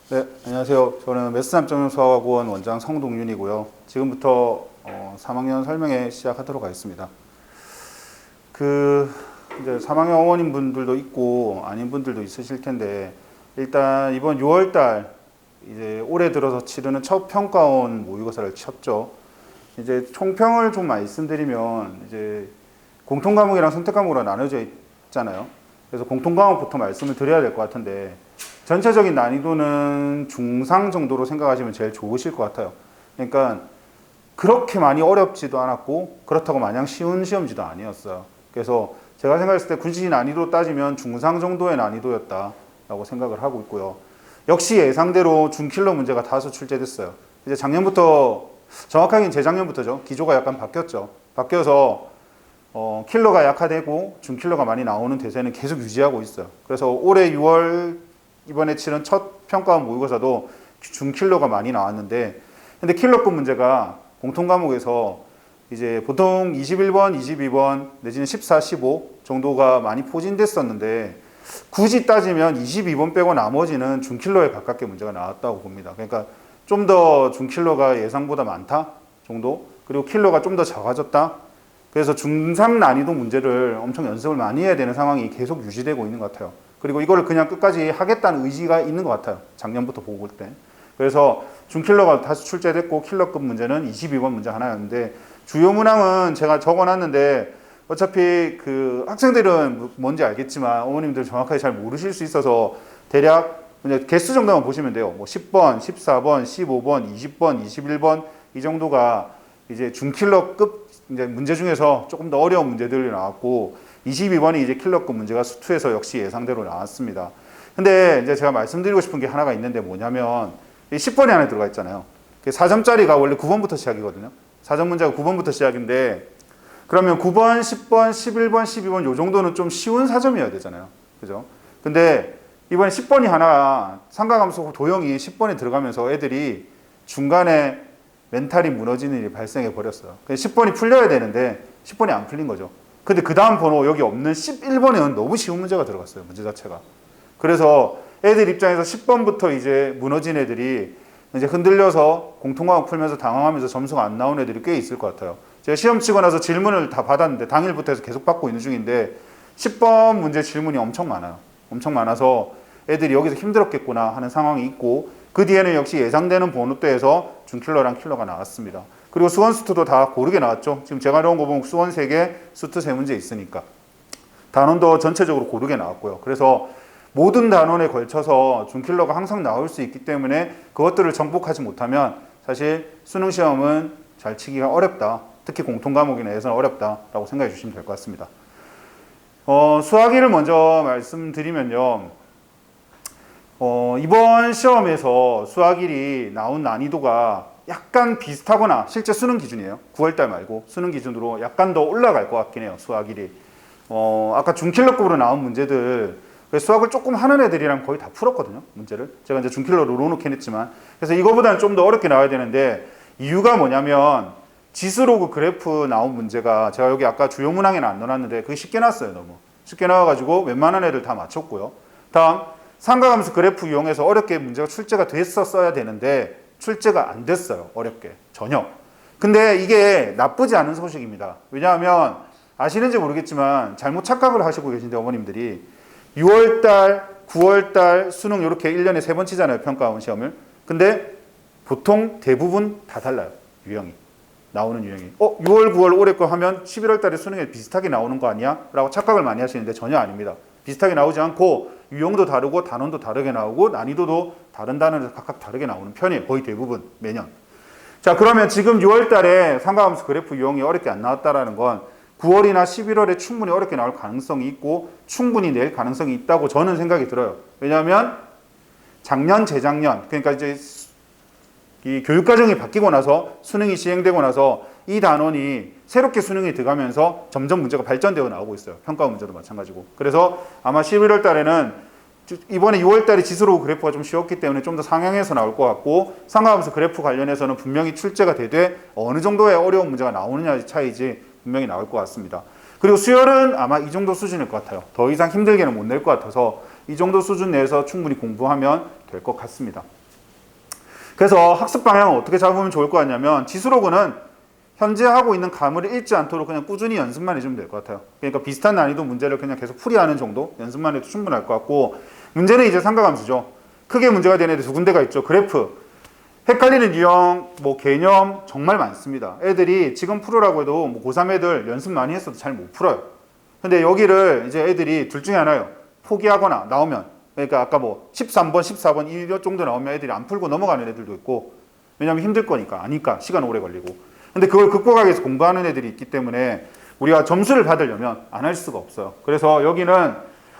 네, 안녕하세요. 저는 메스 3.0 수학학원 원장 성동윤이고요. 지금부터 3학년 설명회 시작하도록 하겠습니다. 이제 3학년 어머님 분들도 있고 아닌 분들도 있으실 텐데, 일단 이번 6월달 이제 올해 들어서 치르는 첫 평가원 모의고사를 쳤죠. 이제 총평을 좀 말씀드리면, 이제 공통 과목이랑 선택 과목으로 나눠져 있잖아요. 그래서 공통 과목부터 말씀을 드려야 될 것 같은데, 전체적인 난이도는 중상 정도로 생각하시면 제일 좋으실 것 같아요. 그러니까 그렇게 많이 어렵지도 않았고 그렇다고 마냥 쉬운 시험지도 아니었어요. 그래서 제가 생각했을 때 굳이 난이도 따지면 중상 정도의 난이도였다라고 생각을 하고 있고요. 역시 예상대로 준킬러 문제가 다수 출제됐어요. 이제 작년부터, 정확하게는 재작년부터죠. 기조가 약간 바뀌었죠. 바뀌어서 킬러가 약화되고 준킬러가 많이 나오는 대세는 계속 유지하고 있어요. 그래서 올해 6월 이번에 치른 첫 평가원 모의고사도 준킬러가 많이 나왔는데, 근데 킬러급 문제가 공통 과목에서 이제 보통 21번, 22번 내지는 14, 15 정도가 많이 포진됐었는데, 굳이 따지면 22번 빼고 나머지는 준킬러에 가깝게 문제가 나왔다고 봅니다. 그러니까 좀 더 준킬러가 예상보다 많다 정도, 그리고 킬러가 좀 더 작아졌다. 그래서 중상 난이도 문제를 엄청 연습을 많이 해야 되는 상황이 계속 유지되고 있는 것 같아요. 그리고 이거를 그냥 끝까지 하겠다는 의지가 있는 것 같아요. 작년부터 보고 볼 때. 그래서 준킬러가 다시 출제됐고 킬러급 문제는 22번 문제 하나였는데, 주요 문항은 제가 적어놨는데 어차피 그 학생들은 뭔지 알겠지만 어머님들 정확하게 잘 모르실 수 있어서 대략 그냥 개수 정도만 보시면 돼요. 뭐 10번, 14번, 15번, 20번, 21번 이 정도가 이제 준킬러급 이제 문제 중에서 조금 더 어려운 문제들이 나왔고, 22번이 이제 킬러급 문제가 수투에서 역시 예상대로 나왔습니다. 근데 이제 제가 말씀드리고 싶은 게 하나가 있는데, 뭐냐면 10번이 안에 들어가 있잖아요. 4점짜리가 원래 9번부터 시작이거든요. 4점 문제가 9번부터 시작인데, 그러면 9번, 10번, 11번, 12번 요 정도는 좀 쉬운 4점이어야 되잖아요. 그죠? 근데 이번에 10번이 하나, 삼각함수 도형이 10번에 들어가면서 애들이 중간에 멘탈이 무너지는 일이 발생해 버렸어요. 10번이 풀려야 되는데 10번이 안 풀린 거죠. 근데 그 다음 번호 여기 없는 11번에는 너무 쉬운 문제가 들어갔어요. 문제 자체가. 그래서 애들 입장에서 10번부터 이제 무너진 애들이 이제 흔들려서 공통과목 풀면서 당황하면서 점수가 안 나온 애들이 꽤 있을 것 같아요. 제가 시험 치고 나서 질문을 다 받았는데 당일부터 해서 계속 받고 있는 중인데, 10번 문제 질문이 엄청 많아요. 엄청 많아서 애들이 여기서 힘들었겠구나 하는 상황이 있고, 그 뒤에는 역시 예상되는 번호대에서 준킬러랑 킬러가 나왔습니다. 그리고 수원 수투도 다 고르게 나왔죠. 지금 제가 넣은 거 보면 수원 3개, 수투 3문제 있으니까. 단원도 전체적으로 고르게 나왔고요. 그래서 모든 단원에 걸쳐서 준킬러가 항상 나올 수 있기 때문에 그것들을 정복하지 못하면 사실 수능 시험은 잘 치기가 어렵다. 특히 공통 과목이나 예선 어렵다라고 생각해 주시면 될 것 같습니다. 수학일을 먼저 말씀드리면요. 이번 시험에서 수학일이 나온 난이도가 약간 비슷하거나, 실제 수능 기준이에요. 9월달 말고 수능 기준으로 약간 더 올라갈 것 같긴 해요. 수학일이. 아까 준킬러급으로 나온 문제들, 수학을 조금 하는 애들이랑 거의 다 풀었거든요. 문제를. 제가 이제 준킬러로 넣어놓긴 했지만. 그래서 이거보다는 좀 더 어렵게 나와야 되는데, 이유가 뭐냐면 지수로그 그래프 나온 문제가 제가 여기 아까 주요 문항에는 안 넣어놨는데 그게 쉽게 나왔어요. 너무 쉽게 나와가지고 웬만한 애들 다 맞췄고요. 다음 삼각함수 그래프 이용해서 어렵게 문제가 출제가 됐었어야 되는데 출제가 안 됐어요. 어렵게 전혀. 근데 이게 나쁘지 않은 소식입니다. 왜냐하면 아시는지 모르겠지만 잘못 착각을 하시고 계신데, 어머님들이 6월달, 9월달 수능 이렇게 1년에 3번 치잖아요. 평가원 시험을. 근데 보통 대부분 다 달라요. 유형이. 나오는 유형이. 6월, 9월 올해 거 하면 11월 달에 수능에 비슷하게 나오는 거 아니야? 라고 착각을 많이 하시는데 전혀 아닙니다. 비슷하게 나오지 않고 유형도 다르고 단원도 다르게 나오고 난이도도 다른 단원에서 각각 다르게 나오는 편이에요. 거의 대부분 매년. 자, 그러면 지금 6월 달에 삼각함수 그래프 유형이 어렵게 안 나왔다라는 건 9월이나 11월에 충분히 어렵게 나올 가능성이 있고 충분히 낼 가능성이 있다고 저는 생각이 들어요. 왜냐하면 작년, 재작년, 그러니까 이제 이 교육과정이 바뀌고 나서 수능이 시행되고 나서 이 단원이 새롭게 수능에 들어가면서 점점 문제가 발전되어 나오고 있어요. 평가 문제도 마찬가지고. 그래서 아마 11월 달에는 이번에 6월 달에 지수로 그래프가 좀 쉬웠기 때문에 좀 더 상향해서 나올 것 같고, 삼각함수 그래프 관련해서는 분명히 출제가 되되 어느 정도의 어려운 문제가 나오느냐의 차이지 분명히 나올 것 같습니다. 그리고 수열은 아마 이 정도 수준일 것 같아요. 더 이상 힘들게는 못 낼 것 같아서 이 정도 수준 내에서 충분히 공부하면 될 것 같습니다. 그래서 학습 방향을 어떻게 잡으면 좋을 것 같냐면 지수로그는 현재 하고 있는 과목을 읽지 않도록 그냥 꾸준히 연습만 해주면 될 것 같아요. 그러니까 비슷한 난이도 문제를 그냥 계속 풀이하는 정도 연습만 해도 충분할 것 같고, 문제는 이제 삼각함수죠. 크게 문제가 되는 애들 두 군데가 있죠. 그래프, 헷갈리는 유형, 뭐 개념 정말 많습니다. 애들이 지금 풀으라고 해도 뭐 고3 애들 연습 많이 했어도 잘 못 풀어요. 근데 여기를 이제 애들이 둘 중에 하나요. 포기하거나 나오면, 그러니까 아까 뭐 13번, 14번 이 정도 나오면 애들이 안 풀고 넘어가는 애들도 있고, 왜냐면 힘들 거니까, 아니까 시간 오래 걸리고. 근데 그걸 극복하기 위해서 공부하는 애들이 있기 때문에 우리가 점수를 받으려면 안 할 수가 없어요. 그래서 여기는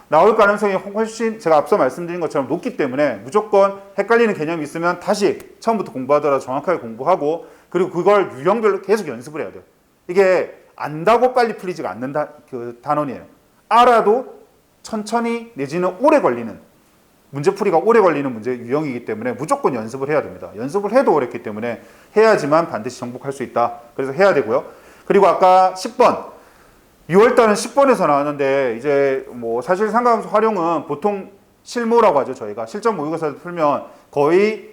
나올 가능성이 훨씬 제가 앞서 말씀드린 것처럼 높기 때문에 무조건 헷갈리는 개념이 있으면 다시 처음부터 공부하더라도 정확하게 공부하고, 그리고 그걸 유형별로 계속 연습을 해야 돼요. 이게 안다고 빨리 풀리지가 않는 그 단원이에요. 알아도 천천히 내지는 오래 걸리는, 문제풀이가 오래 걸리는 문제 유형이기 때문에 무조건 연습을 해야 됩니다. 연습을 해도 어렵기 때문에 해야지만 반드시 정복할 수 있다. 그래서 해야 되고요. 그리고 아까 10번, 6월달은 10번에서 나왔는데, 이제 뭐 사실 삼각함수 활용은 보통 실무라고 하죠. 저희가 실전 모의고사를 풀면 거의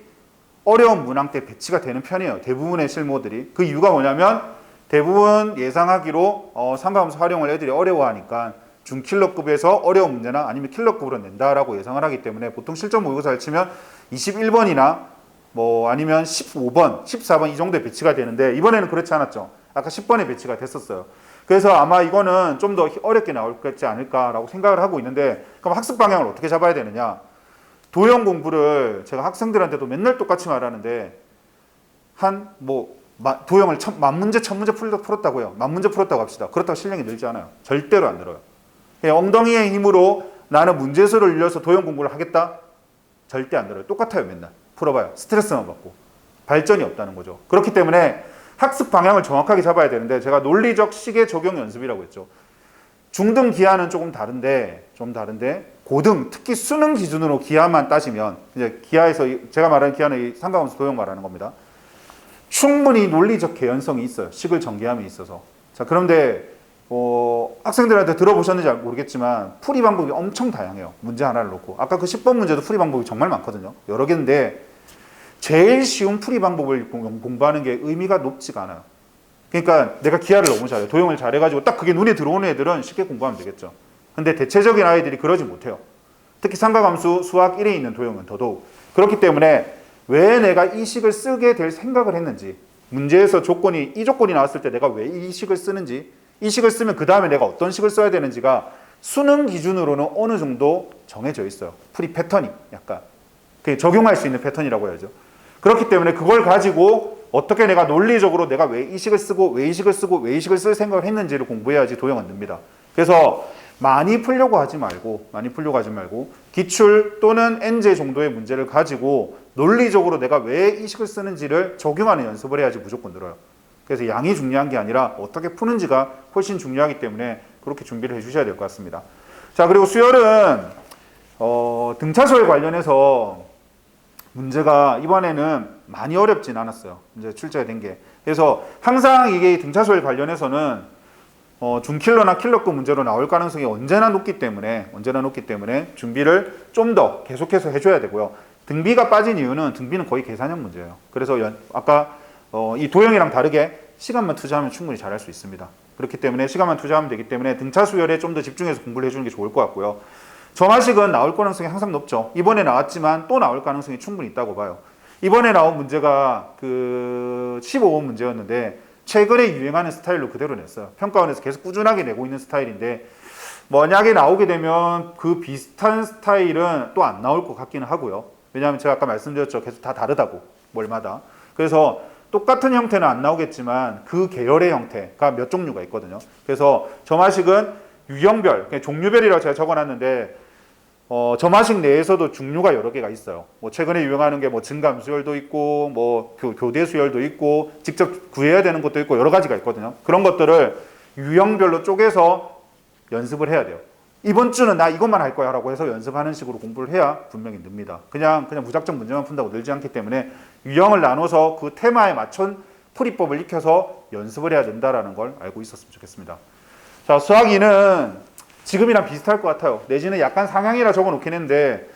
어려운 문항 때 배치가 되는 편이에요. 대부분의 실무들이. 그 이유가 뭐냐면 대부분 예상하기로 삼각함수 활용을 애들이 어려워하니까 중킬러급에서 어려운 문제나 아니면 킬러급으로 낸다라고 예상을 하기 때문에 보통 실전 모의고사를 치면 21번이나 뭐 아니면 15번, 14번 이 정도에 배치가 되는데, 이번에는 그렇지 않았죠. 아까 10번에 배치가 됐었어요. 그래서 아마 이거는 좀 더 어렵게 나올지 않을까라고 생각을 하고 있는데, 그럼 학습 방향을 어떻게 잡아야 되느냐. 도형 공부를 제가 학생들한테도 맨날 똑같이 말하는데, 도형을 만문제, 천문제 풀었다고요. 만문제 풀었다고 합시다. 그렇다고 실력이 늘지 않아요. 절대로 안 늘어요. 그냥 엉덩이의 힘으로 나는 문제수를 늘려서 도형 공부를 하겠다? 절대 안 늘어요. 똑같아요. 맨날 풀어봐요. 스트레스만 받고 발전이 없다는 거죠. 그렇기 때문에 학습 방향을 정확하게 잡아야 되는데, 제가 논리적 시계 적용 연습이라고 했죠. 중등 기하는 좀 다른데 고등, 특히 수능 기준으로 기하만 따지면, 이제 기하에서 제가 말하는 기하는 이 삼각함수 도형 말하는 겁니다. 충분히 논리적 개연성이 있어요. 식을 전개함에 있어서. 자, 그런데 학생들한테 들어보셨는지 모르겠지만 풀이 방법이 엄청 다양해요. 문제 하나를 놓고. 아까 그 10번 문제도 풀이 방법이 정말 많거든요. 여러 개인데 제일 쉬운 풀이 방법을 공부하는 게 의미가 높지가 않아요. 그러니까 내가 기하를 너무 잘해요. 도형을 잘해가지고 딱 그게 눈에 들어오는 애들은 쉽게 공부하면 되겠죠. 근데 대체적인 아이들이 그러지 못해요. 특히 삼각함수 수학 1에 있는 도형은 더더욱. 그렇기 때문에 왜 내가 이 식을 쓰게 될 생각을 했는지, 문제에서 이 조건이 나왔을 때 내가 왜 이 식을 쓰는지, 이 식을 쓰면 그 다음에 내가 어떤 식을 써야 되는지가 수능 기준으로는 어느 정도 정해져 있어요. 풀이 패턴이 약간. 그게 적용할 수 있는 패턴이라고 해야죠. 그렇기 때문에 그걸 가지고 어떻게 내가 논리적으로 내가 왜 이 식을 쓰고 왜 이 식을 쓰고 왜 이 식을 쓸 생각을 했는지를 공부해야지 도형은 납니다. 그래서 많이 풀려고 하지 말고 기출 또는 N제 정도의 문제를 가지고 논리적으로 내가 왜 이 식을 쓰는지를 적용하는 연습을 해야지 무조건 늘어요. 그래서 양이 중요한 게 아니라 어떻게 푸는지가 훨씬 중요하기 때문에 그렇게 준비를 해주셔야 될 것 같습니다. 자, 그리고 수열은 등차수열 관련해서 문제가 이번에는 많이 어렵진 않았어요. 이제 출제가 된 게. 그래서 항상 이게 등차수열 관련해서는 중킬러나 킬러급 문제로 나올 가능성이 언제나 높기 때문에 준비를 좀 더 계속해서 해줘야 되고요. 등비가 빠진 이유는 등비는 거의 계산형 문제예요. 그래서 아까 이 도형이랑 다르게 시간만 투자하면 충분히 잘할 수 있습니다. 그렇기 때문에 시간만 투자하면 되기 때문에 등차수열에 좀 더 집중해서 공부를 해주는 게 좋을 것 같고요. 점화식은 나올 가능성이 항상 높죠. 이번에 나왔지만 또 나올 가능성이 충분히 있다고 봐요. 이번에 나온 문제가 그 15번 문제였는데 최근에 유행하는 스타일로 그대로 냈어요. 평가원에서 계속 꾸준하게 내고 있는 스타일인데, 만약에 나오게 되면 그 비슷한 스타일은 또 안 나올 것 같기는 하고요. 왜냐하면 제가 아까 말씀드렸죠. 계속 다 다르다고, 월마다. 그래서 똑같은 형태는 안 나오겠지만 그 계열의 형태가 몇 종류가 있거든요. 그래서 점화식은 유형별, 종류별이라고 제가 적어놨는데 점화식 내에서도 종류가 여러 개가 있어요. 뭐 최근에 유행하는 게 뭐 증감 수열도 있고, 뭐 교대 수열도 있고, 직접 구해야 되는 것도 있고, 여러 가지가 있거든요. 그런 것들을 유형별로 쪼개서 연습을 해야 돼요. 이번 주는 나 이것만 할 거야 라고 해서 연습하는 식으로 공부를 해야 분명히 늡니다. 그냥 무작정 문제만 푼다고 늘지 않기 때문에 유형을 나눠서 그 테마에 맞춘 풀이법을 익혀서 연습을 해야 된다는 걸 알고 있었으면 좋겠습니다. 자, 수학 2는 지금이랑 비슷할 것 같아요. 내지는 약간 상향이라 적어 놓긴 했는데,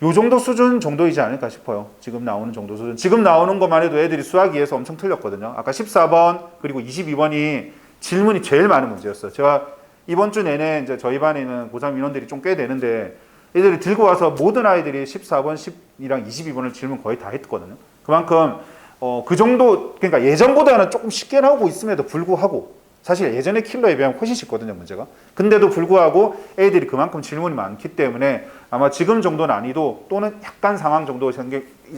요 정도 수준 정도이지 않을까 싶어요. 지금 나오는 정도 수준. 지금 나오는 것만 해도 애들이 수학 2에서 엄청 틀렸거든요. 아까 14번 그리고 22번이 질문이 제일 많은 문제였어요. 제가 이번 주 내내 이제 저희 반에 있는 고3 인원들이 좀 꽤 되는데 애들이 들고 와서 모든 아이들이 14번, 10이랑 22번을 질문 거의 다 했거든요. 그만큼 그 정도, 그러니까 예전보다는 조금 쉽게 나오고 있음에도 불구하고 사실 예전의 킬러에 비하면 훨씬 쉽거든요, 문제가. 근데도 불구하고 애들이 그만큼 질문이 많기 때문에 아마 지금 정도 난이도 또는 약간 상황 정도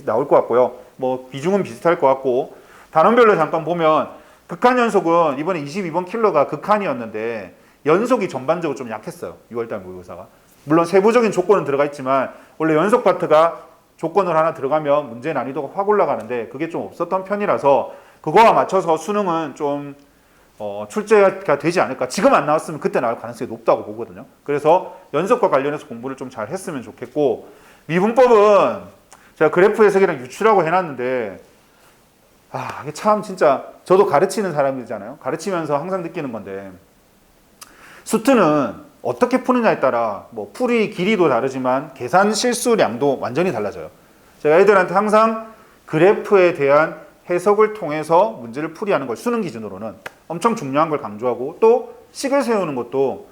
나올 것 같고요. 뭐 비중은 비슷할 것 같고 단원별로 잠깐 보면 극한 연속은 이번에 22번 킬러가 극한이었는데 연속이 전반적으로 좀 약했어요. 6월달 모의고사가. 물론 세부적인 조건은 들어가 있지만 원래 연속 파트가 조건을 하나 들어가면 문제 난이도가 확 올라가는데 그게 좀 없었던 편이라서 그거와 맞춰서 수능은 좀 출제가 되지 않을까. 지금 안 나왔으면 그때 나올 가능성이 높다고 보거든요. 그래서 연속과 관련해서 공부를 좀 잘 했으면 좋겠고 미분법은 제가 그래프 해석이랑 유추라고 해놨는데 이게 참 진짜 저도 가르치는 사람이잖아요. 가르치면서 항상 느끼는 건데 수트는 어떻게 푸느냐에 따라 뭐 풀이 길이도 다르지만 계산 실수량도 완전히 달라져요. 제가 애들한테 항상 그래프에 대한 해석을 통해서 문제를 풀이하는 걸 수능 기준으로는 엄청 중요한 걸 강조하고 또 식을 세우는 것도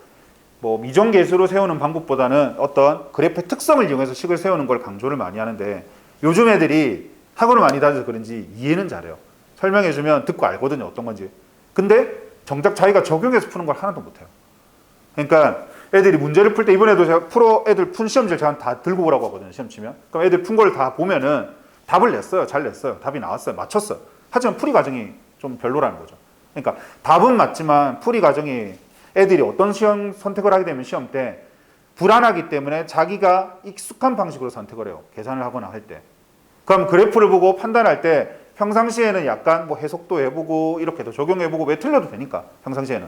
뭐 미정계수로 세우는 방법보다는 어떤 그래프의 특성을 이용해서 식을 세우는 걸 강조를 많이 하는데 요즘 애들이 학원을 많이 다녀서 그런지 이해는 잘해요. 설명해주면 듣고 알거든요, 어떤 건지. 근데 정작 자기가 적용해서 푸는 걸 하나도 못해요. 그러니까 애들이 문제를 풀 때 이번에도 제가 애들 푼 시험지를 제가 다 들고 오라고 하거든요, 시험 치면. 그럼 애들 푼 걸 다 보면은 답을 냈어요. 잘 냈어요. 답이 나왔어요. 맞췄어요. 하지만 풀이 과정이 좀 별로라는 거죠. 그러니까 답은 맞지만 풀이 과정이 애들이 어떤 시험 선택을 하게 되면 시험 때 불안하기 때문에 자기가 익숙한 방식으로 선택을 해요. 계산을 하거나 할 때. 그럼 그래프를 보고 판단할 때 평상시에는 약간 뭐 해석도 해보고 이렇게도 적용해보고 왜 틀려도 되니까 평상시에는.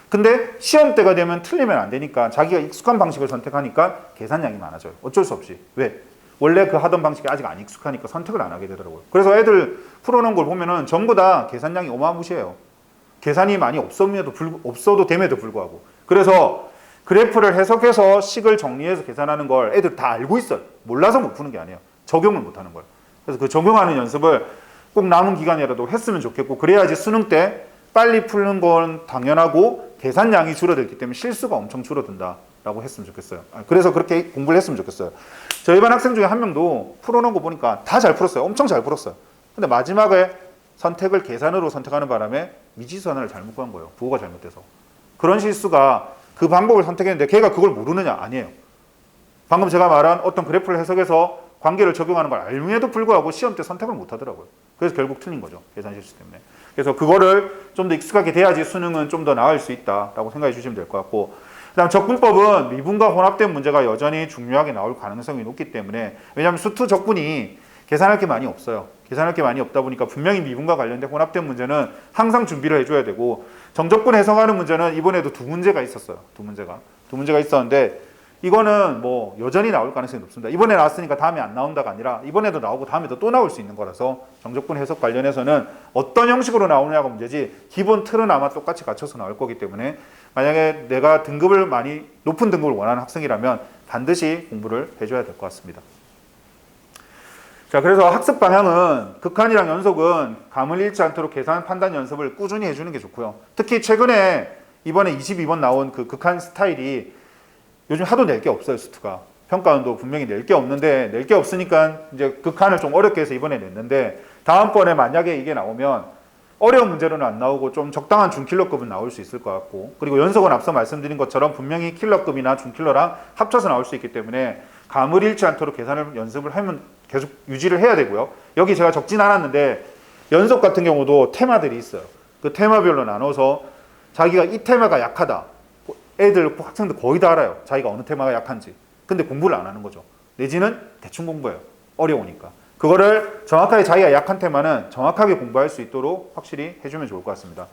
근데 시험 때가 되면 틀리면 안 되니까 자기가 익숙한 방식을 선택하니까 계산량이 많아져요. 어쩔 수 없이. 왜? 원래 그 하던 방식이 아직 안 익숙하니까 선택을 안 하게 되더라고요. 그래서 애들 풀어놓은 걸 보면은 전부 다 계산량이 어마무시해요. 계산이 많이 없어도 됨에도 불구하고. 그래서 그래프를 해석해서 식을 정리해서 계산하는 걸 애들 다 알고 있어요. 몰라서 못 푸는 게 아니에요. 적용을 못 하는 거예요. 그래서 그 적용하는 연습을 꼭 남은 기간이라도 했으면 좋겠고 그래야지 수능 때 빨리 푸는 건 당연하고 계산량이 줄어들기 때문에 실수가 엄청 줄어든다라고 했으면 좋겠어요. 그래서 그렇게 공부를 했으면 좋겠어요. 저희 반 학생 중에 한 명도 풀어놓은 거 보니까 다 잘 풀었어요. 엄청 잘 풀었어요. 근데 마지막에 선택을 계산으로 선택하는 바람에 미지수 하나를 잘못 구한 거예요. 부호가 잘못돼서. 그런 실수가 그 방법을 선택했는데 걔가 그걸 모르느냐? 아니에요. 방금 제가 말한 어떤 그래프를 해석해서 관계를 적용하는 걸 알면에도 불구하고 시험 때 선택을 못 하더라고요. 그래서 결국 틀린 거죠. 계산 실수 때문에. 그래서 그거를 좀 더 익숙하게 돼야지 수능은 좀 더 나을 수 있다라고 생각해 주시면 될 것 같고 그다음 적분법은 미분과 혼합된 문제가 여전히 중요하게 나올 가능성이 높기 때문에 왜냐하면 수투 적분이 계산할 게 많이 없어요. 계산할 게 많이 없다 보니까 분명히 미분과 관련된 혼합된 문제는 항상 준비를 해줘야 되고 정적분 해석하는 문제는 이번에도 두 문제가 있었어요. 두 문제가 있었는데 이거는 뭐 여전히 나올 가능성이 높습니다. 이번에 나왔으니까 다음에 안 나온다가 아니라 이번에도 나오고 다음에도 또 나올 수 있는 거라서 정적분 해석 관련해서는 어떤 형식으로 나오느냐가 문제지 기본 틀은 아마 똑같이 갖춰서 나올 거기 때문에 만약에 내가 등급을 많이 높은 등급을 원하는 학생이라면 반드시 공부를 해줘야 될 것 같습니다. 자, 그래서 학습 방향은 극한이랑 연속은 감을 잃지 않도록 계산 판단 연습을 꾸준히 해주는 게 좋고요. 특히 최근에 이번에 22번 나온 그 극한 스타일이 요즘 하도 낼 게 없어요, 수트가. 평가원도 분명히 낼 게 없는데 낼 게 없으니까 이제 극한을 좀 어렵게 해서 이번에 냈는데 다음번에 만약에 이게 나오면 어려운 문제로는 안 나오고 좀 적당한 중킬러급은 나올 수 있을 것 같고 그리고 연속은 앞서 말씀드린 것처럼 분명히 킬러급이나 중킬러랑 합쳐서 나올 수 있기 때문에 감을 잃지 않도록 계산을 연습을 하면 계속 유지를 해야 되고요. 여기 제가 적진 않았는데 연속 같은 경우도 테마들이 있어요. 그 테마별로 나눠서 자기가 이 테마가 약하다. 학생들 거의 다 알아요. 자기가 어느 테마가 약한지. 근데 공부를 안 하는 거죠. 내지는 대충 공부해요. 어려우니까. 그거를 정확하게 자기가 약한 테마는 정확하게 공부할 수 있도록 확실히 해주면 좋을 것 같습니다.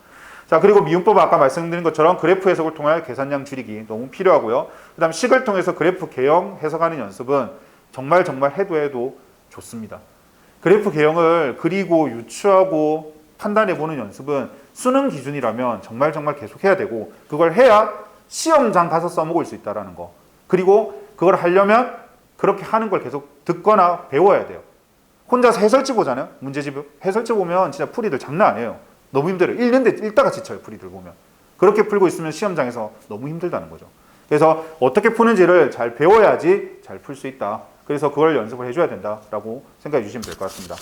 자, 그리고 미분법 아까 말씀드린 것처럼 그래프 해석을 통한 계산량 줄이기 너무 필요하고요. 그 다음 식을 통해서 그래프 개형 해석하는 연습은 정말 해도 좋습니다. 그래프 개형을 그리고 유추하고 판단해보는 연습은 수능 기준이라면 정말 계속 해야 되고 그걸 해야 시험장 가서 써먹을 수 있다는 거. 그리고 그걸 하려면 그렇게 하는 걸 계속 듣거나 배워야 돼요. 혼자서 해설지 보잖아요. 문제집 해설지 보면 진짜 풀이들 장난 아니에요. 너무 힘들어요. 읽다가 지쳐요. 풀이들 보면. 그렇게 풀고 있으면 시험장에서 너무 힘들다는 거죠. 그래서 어떻게 푸는지를 잘 배워야지 잘 풀 수 있다. 그래서 그걸 연습을 해줘야 된다라고 생각해 주시면 될 것 같습니다.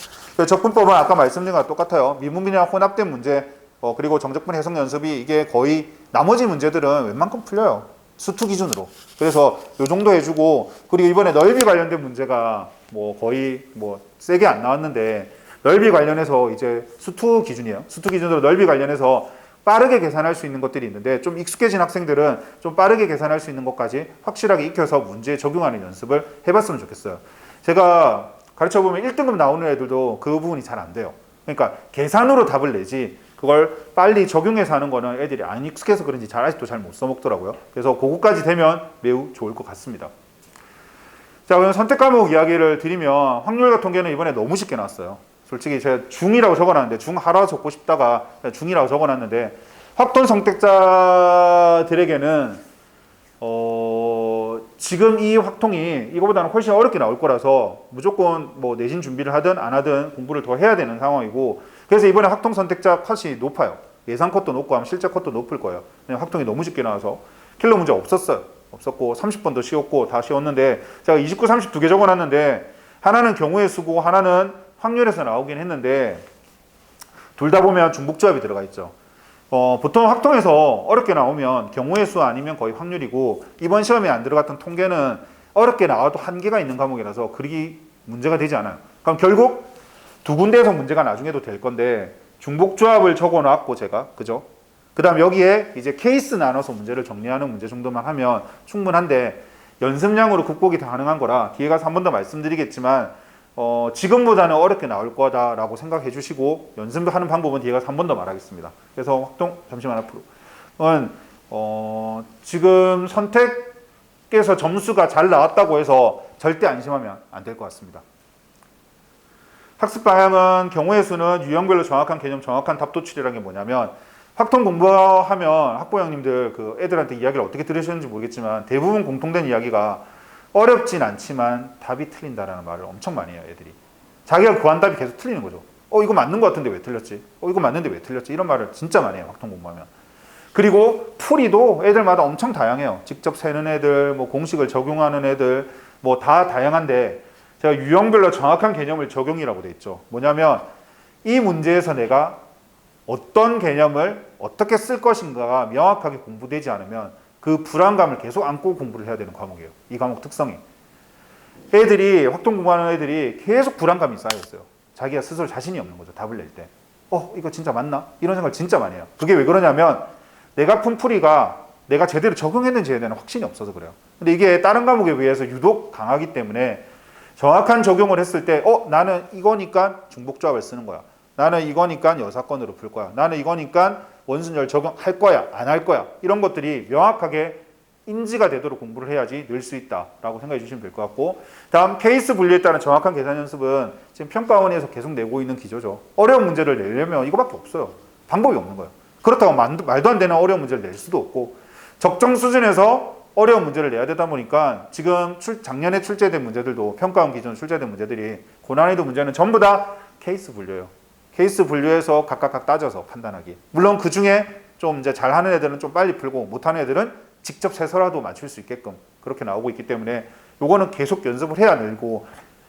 접근법은 아까 말씀드린 거랑 똑같아요. 미분이랑 혼합된 문제, 그리고 정적분 해석 연습이 이게 거의 나머지 문제들은 웬만큼 풀려요. 수투 기준으로. 그래서 요 정도 해주고, 그리고 이번에 넓이 관련된 문제가 뭐 거의 뭐 세게 안 나왔는데, 넓이 관련해서 이제 수투 기준이에요. 수투 기준으로 넓이 관련해서 빠르게 계산할 수 있는 것들이 있는데, 좀 익숙해진 학생들은 좀 빠르게 계산할 수 있는 것까지 확실하게 익혀서 문제에 적용하는 연습을 해봤으면 좋겠어요. 제가 가르쳐보면 1등급 나오는 애들도 그 부분이 잘 안 돼요. 그러니까 계산으로 답을 내지 그걸 빨리 적용해서 하는 거는 애들이 안 익숙해서 그런지 아직도 잘 못 써먹더라고요. 그래서 그거까지 되면 매우 좋을 것 같습니다. 자, 그럼 선택 과목 이야기를 드리면 확률과 통계는 이번에 너무 쉽게 나왔어요. 솔직히 제가 중이라고 적어놨는데, 중하라 적고 싶다가 중이라고 적어놨는데, 확통 선택자들에게는 지금 이 확통이 이거보다는 훨씬 어렵게 나올 거라서 무조건 뭐 내신 준비를 하든 안 하든 공부를 더 해야 되는 상황이고, 그래서 이번에 확통 선택자 컷이 높아요. 예상 컷도 높고 하면 실제 컷도 높을 거예요. 그냥 확통이 너무 쉽게 나와서 킬러 문제 없었고 30번도 쉬웠고 다 쉬웠는데, 제가 29, 30 두 개 적어놨는데 하나는 경우의 수고, 하나는 확률에서 나오긴 했는데 둘 다 보면 중복조합이 들어가 있죠. 보통 확통에서 어렵게 나오면 경우의 수 아니면 거의 확률이고, 이번 시험에 안 들어갔던 통계는 어렵게 나와도 한계가 있는 과목이라서 그리 문제가 되지 않아요. 그럼 결국 두 군데에서 문제가 나중에도 될 건데, 중복조합을 적어놨고 제가, 그죠? 그 다음 여기에 이제 케이스 나눠서 문제를 정리하는 문제 정도만 하면 충분한데, 연습량으로 극복이 가능한 거라 뒤에 가서 한 번 더 말씀드리겠지만 지금보다는 어렵게 나올 거다라고 생각해 주시고, 연습하는 방법은 뒤에 가서 한 번 더 말하겠습니다. 그래서 확통, 잠시만 앞으로. 지금 선택에서 점수가 잘 나왔다고 해서 절대 안심하면 안 될 것 같습니다. 학습 방향은 경우의 수는 유형별로 정확한 개념, 정확한 답 도출이라는 게 뭐냐면, 확통 공부하면 학부형님들 그 애들한테 이야기를 어떻게 들으셨는지 모르겠지만 대부분 공통된 이야기가 어렵진 않지만 답이 틀린다라는 말을 엄청 많이 해요. 애들이 자기가 구한 답이 계속 틀리는 거죠. 이거 맞는 것 같은데 왜 틀렸지? 이거 맞는데 왜 틀렸지? 이런 말을 진짜 많이 해요. 확통 공부하면. 그리고 풀이도 애들마다 엄청 다양해요. 직접 세는 애들, 뭐 공식을 적용하는 애들, 뭐 다 다양한데, 제가 유형별로 정확한 개념을 적용이라고 돼 있죠. 뭐냐면 이 문제에서 내가 어떤 개념을 어떻게 쓸 것인가가 명확하게 공부되지 않으면 그 불안감을 계속 안고 공부를 해야 되는 과목이에요. 이 과목 특성이. 애들이, 확통 공부하는 애들이 계속 불안감이 쌓여있어요. 자기가 스스로 자신이 없는 거죠. 답을 낼 때. 이거 진짜 맞나? 이런 생각을 진짜 많이 해요. 그게 왜 그러냐면 내가 푼 풀이가 내가 제대로 적용했는지에 대한 확신이 없어서 그래요. 근데 이게 다른 과목에 비해서 유독 강하기 때문에 정확한 적용을 했을 때 나는 이거니까 중복조합을 쓰는 거야. 나는 이거니까 여사건으로 풀 거야. 나는 이거니까 원순절 적용할 거야. 안 할 거야. 이런 것들이 명확하게 인지가 되도록 공부를 해야지 늘 수 있다라고 생각해 주시면 될 것 같고, 다음 케이스 분류에 따른 정확한 계산 연습은 지금 평가원에서 계속 내고 있는 기조죠. 어려운 문제를 내려면 이거밖에 없어요. 방법이 없는 거예요. 그렇다고 말도 안 되는 어려운 문제를 낼 수도 없고, 적정 수준에서 어려운 문제를 내야 되다 보니까 지금 작년에 출제된 문제들도, 평가원 기준 출제된 문제들이 고난이도 문제는 전부 다 케이스 분류예요. 케이스 분류해서 각각 따져서 판단하기. 물론 그 중에 좀 이제 잘하는 애들은 좀 빨리 풀고, 못하는 애들은 직접 세서라도 맞출 수 있게끔 그렇게 나오고 있기 때문에 요거는 계속 연습을 해야 늘고,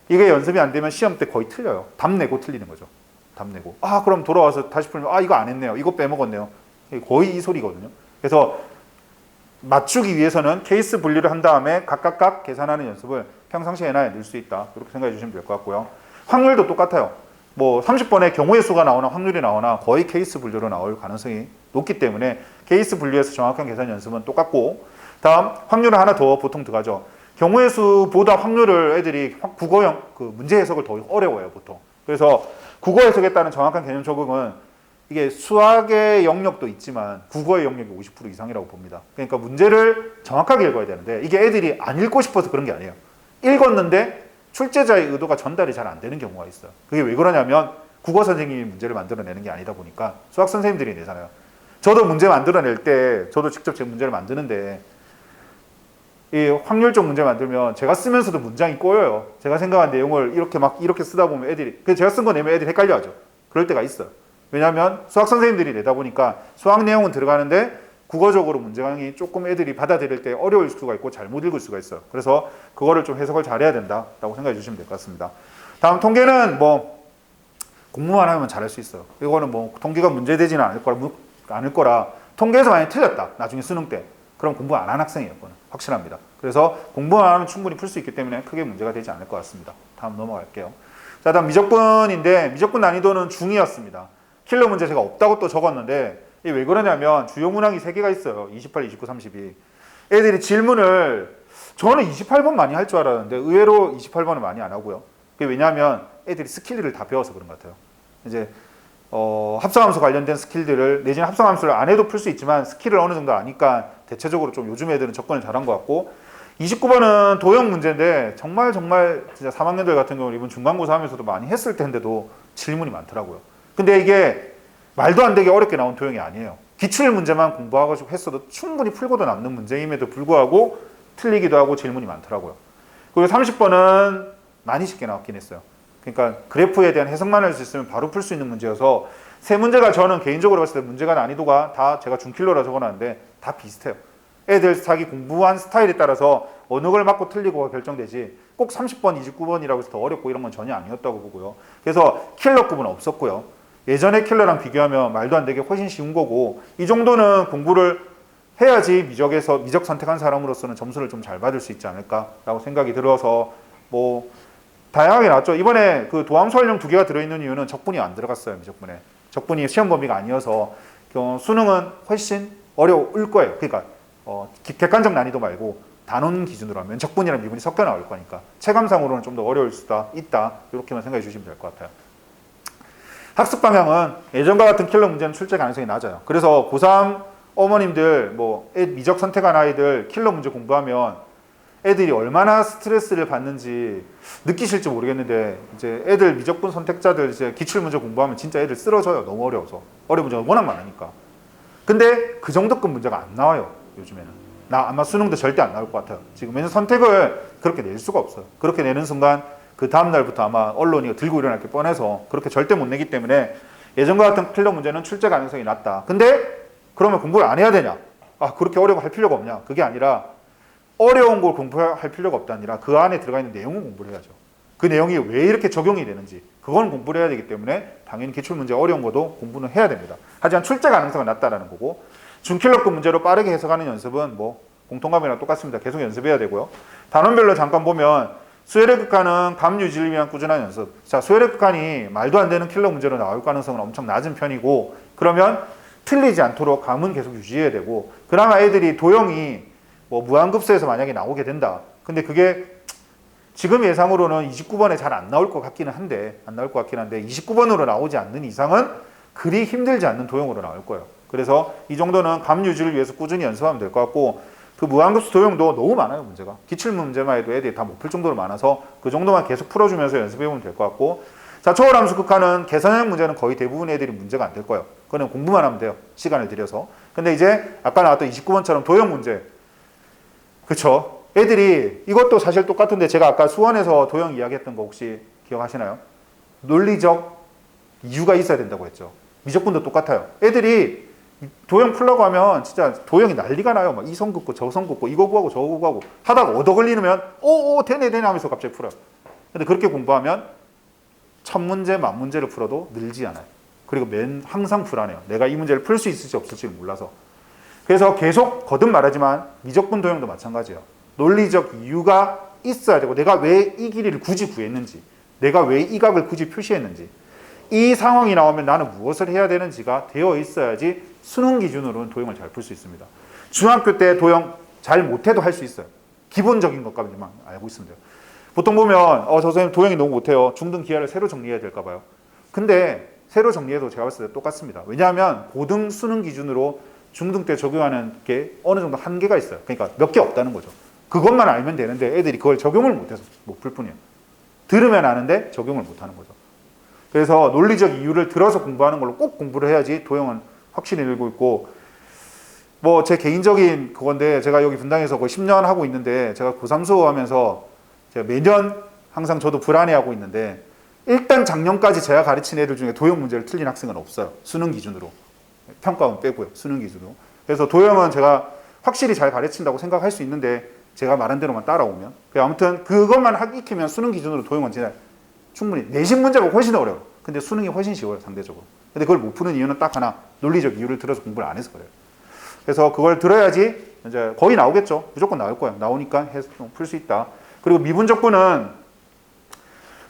이게 연습이 안 되면 시험 때 거의 틀려요. 답 내고 틀리는 거죠. 답 내고. 그럼 돌아와서 다시 풀면 이거 안 했네요. 이거 빼먹었네요. 거의 이 소리거든요. 그래서 맞추기 위해서는 케이스 분류를 한 다음에 각각 계산하는 연습을 평상시에 해놔야 늘 수 있다. 이렇게 생각해 주시면 될 것 같고요. 확률도 똑같아요. 뭐 30번에 경우의 수가 나오나 확률이 나오나 거의 케이스 분류로 나올 가능성이 높기 때문에 케이스 분류에서 정확한 계산 연습은 똑같고, 다음 확률은 하나 더 보통 들어가죠. 경우의 수보다 확률을 애들이 국어형 그 문제 해석을 더 어려워요, 보통. 그래서 국어 해석에 따른 정확한 개념 적응은 이게 수학의 영역도 있지만 국어의 영역이 50% 이상이라고 봅니다. 그러니까 문제를 정확하게 읽어야 되는데, 이게 애들이 안 읽고 싶어서 그런 게 아니에요. 읽었는데 출제자의 의도가 전달이 잘 안 되는 경우가 있어요. 그게 왜 그러냐면 국어 선생님이 문제를 만들어내는 게 아니다 보니까 수학 선생님들이 내잖아요. 저도 문제 만들어낼 때, 저도 직접 제 문제를 만드는데 이 확률적 문제 만들면 제가 쓰면서도 문장이 꼬여요. 제가 생각한 내용을 이렇게 쓰다 보면 애들이, 제가 쓴 거 내면 애들이 헷갈려하죠. 그럴 때가 있어요. 왜냐하면 수학 선생님들이 내다 보니까 수학 내용은 들어가는데 국어적으로 문장이 조금 애들이 받아들일 때 어려울 수가 있고 잘못 읽을 수가 있어요. 그래서 그거를 좀 해석을 잘해야 된다라고 생각해 주시면 될 것 같습니다. 다음 통계는 뭐 공부만 하면 잘할 수 있어요. 이거는 뭐 통계가 문제되지는 않을 거라 통계에서 만약에 틀렸다. 나중에 수능 때. 그럼 공부 안 한 학생이에요. 그건 확실합니다. 그래서 공부만 하면 충분히 풀 수 있기 때문에 크게 문제가 되지 않을 것 같습니다. 다음 넘어갈게요. 자, 다음 미적분인데 미적분 난이도는 중이었습니다. 킬러 문제 제가 없다고 또 적었는데 이게 왜 그러냐면 주요 문항이 3개가 있어요. 28, 29, 32. 애들이 질문을 저는 28번 많이 할 줄 알았는데 의외로 28번을 많이 안 하고요. 그게 왜냐하면 애들이 스킬들을 다 배워서 그런 것 같아요. 이제 합성함수 관련된 스킬들을 내지는 합성함수를 안 해도 풀 수 있지만 스킬을 어느 정도 아니까 대체적으로 좀 요즘 애들은 접근을 잘한 것 같고 29번은 도형 문제인데 정말 진짜 3학년들 같은 경우는 이번 중간고사 하면서도 많이 했을 텐데도 질문이 많더라고요. 근데 이게 말도 안 되게 어렵게 나온 도형이 아니에요. 기출 문제만 공부하고 했어도 충분히 풀고도 남는 문제임에도 불구하고 틀리기도 하고 질문이 많더라고요. 그리고 30번은 많이 쉽게 나왔긴 했어요. 그러니까 그래프에 대한 해석만 할 수 있으면 바로 풀 수 있는 문제여서 세 문제가 저는 개인적으로 봤을 때 문제가 난이도가 다 제가 중킬러라 적어놨는데 다 비슷해요. 애들 자기 공부한 스타일에 따라서 어느 걸 맞고 틀리고가 결정되지 꼭 30번, 29번이라고 해서 더 어렵고 이런 건 전혀 아니었다고 보고요. 그래서 킬러급은 없었고요. 예전에 킬러랑 비교하면 말도 안 되게 훨씬 쉬운 거고 이 정도는 공부를 해야지 미적 선택한 사람으로서는 점수를 좀 잘 받을 수 있지 않을까라고 생각이 들어서 뭐 다양하게 나왔죠. 이번에 그 도함수 활용 2개가 들어있는 이유는 적분이 안 들어갔어요. 미적분에. 적분이 시험 범위가 아니어서 수능은 훨씬 어려울 거예요. 그러니까 객관적 난이도 말고 단원 기준으로 하면 적분이랑 미분이 섞여 나올 거니까 체감상으로는 좀 더 어려울 수도 있다. 이렇게만 생각해 주시면 될 것 같아요. 학습 방향은 예전과 같은 킬러 문제는 출제 가능성이 낮아요. 그래서 고3 어머님들 뭐 미적 선택한 아이들 킬러 문제 공부하면 애들이 얼마나 스트레스를 받는지 느끼실지 모르겠는데 이제 애들 미적분 선택자들 이제 기출 문제 공부하면 진짜 애들 쓰러져요. 너무 어려워서. 어려운 문제가 워낙 많으니까. 근데 그 정도급 문제가 안 나와요. 요즘에는. 나 아마 수능도 절대 안 나올 것 같아요. 지금 왜냐면 선택을 그렇게 낼 수가 없어요. 그렇게 내는 순간 그 다음 날부터 아마 언론이 들고 일어날 게 뻔해서 그렇게 절대 못 내기 때문에 예전과 같은 킬러 문제는 출제 가능성이 낮다. 근데 그러면 공부를 안 해야 되냐? 아, 그렇게 어려워 할 필요가 없냐? 그게 아니라 어려운 걸 공부할 필요가 없다 아니라 그 안에 들어가 있는 내용을 공부를 해야죠. 그 내용이 왜 이렇게 적용이 되는지 그건 공부를 해야 되기 때문에 당연히 기출문제 어려운 것도 공부는 해야 됩니다. 하지만 출제 가능성은 낮다라는 거고 준킬러급 문제로 빠르게 해석하는 연습은 뭐 공통감이랑 똑같습니다. 계속 연습해야 되고요. 단원별로 잠깐 보면 수열의 극한은 감 유지를 위한 꾸준한 연습. 자, 수열의 극한이 말도 안 되는 킬러 문제로 나올 가능성은 엄청 낮은 편이고 그러면 틀리지 않도록 감은 계속 유지해야 되고 그나마 애들이 도형이 뭐 무한급수에서 만약에 나오게 된다. 근데 그게 지금 예상으로는 29번에 잘 안 나올 것 같기는 한데 29번으로 나오지 않는 이상은 그리 힘들지 않는 도형으로 나올 거예요. 그래서 이 정도는 감 유지를 위해서 꾸준히 연습하면 될 것 같고 그 무한급수 도형도 너무 많아요. 문제가. 기출문 문제만 해도 애들이 다 못 풀 정도로 많아서 그 정도만 계속 풀어주면서 연습해보면 될 것 같고 자, 초월함수 극한은 계산형 문제는 거의 대부분 애들이 문제가 안 될 거예요. 그거는 공부만 하면 돼요. 시간을 들여서. 근데 이제 아까 나왔던 29번처럼 도형 문제 그쵸? 애들이 이것도 사실 똑같은데 제가 아까 수원에서 도형 이야기했던 거 혹시 기억하시나요? 논리적 이유가 있어야 된다고 했죠. 미적분도 똑같아요. 애들이 도형 풀려고 하면 진짜 도형이 난리가 나요. 막 이 선 긋고 저 선 긋고 이거 구하고 저거 구하고 하다가 얻어 걸리면 오 되네 하면서 갑자기 풀어요. 근데 그렇게 공부하면 천 문제 만 문제를 풀어도 늘지 않아요. 그리고 항상 불안해요. 내가 이 문제를 풀 수 있을지 없을지 몰라서. 그래서 계속 거듭 말하지만 미적분 도형도 마찬가지예요. 논리적 이유가 있어야 되고 내가 왜 이 길이를 굳이 구했는지 내가 왜 이 각을 굳이 표시했는지 이 상황이 나오면 나는 무엇을 해야 되는지가 되어 있어야지 수능 기준으로는 도형을 잘 풀 수 있습니다. 중학교 때 도형 잘 못해도 할 수 있어요. 기본적인 것까지만 알고 있으면 돼요. 보통 보면 저 선생님 도형이 너무 못해요. 중등 기하를 새로 정리해야 될까 봐요. 근데 새로 정리해도 제가 봤을 때 똑같습니다. 왜냐하면 고등 수능 기준으로 중등 때 적용하는 게 어느 정도 한계가 있어요. 그러니까 몇 개 없다는 거죠. 그것만 알면 되는데 애들이 그걸 적용을 못해서 못 풀 뿐이에요. 들으면 아는데 적용을 못하는 거죠. 그래서 논리적 이유를 들어서 공부하는 걸로 꼭 공부를 해야지 도형은 확실히 늘고 있고 뭐 제 개인적인 그건데 제가 여기 분당에서 거의 10년 하고 있는데 제가 고3 수업하면서 제가 매년 항상 저도 불안해하고 있는데 일단 작년까지 제가 가르친 애들 중에 도형 문제를 틀린 학생은 없어요. 수능 기준으로. 평가원 빼고요. 수능 기준으로. 그래서 도형은 제가 확실히 잘 가르친다고 생각할 수 있는데 제가 말한 대로만 따라오면 아무튼 그것만 익히면 수능 기준으로 도형은 진짜 충분히 내신 문제가 훨씬 어려워요. 근데 수능이 훨씬 쉬워요. 상대적으로. 근데 그걸 못 푸는 이유는 딱 하나 논리적 이유를 들어서 공부를 안 해서 그래요. 그래서 그걸 들어야지 이제 거의 나오겠죠. 무조건 나올 거예요. 나오니까 풀 수 있다. 그리고 미분적분은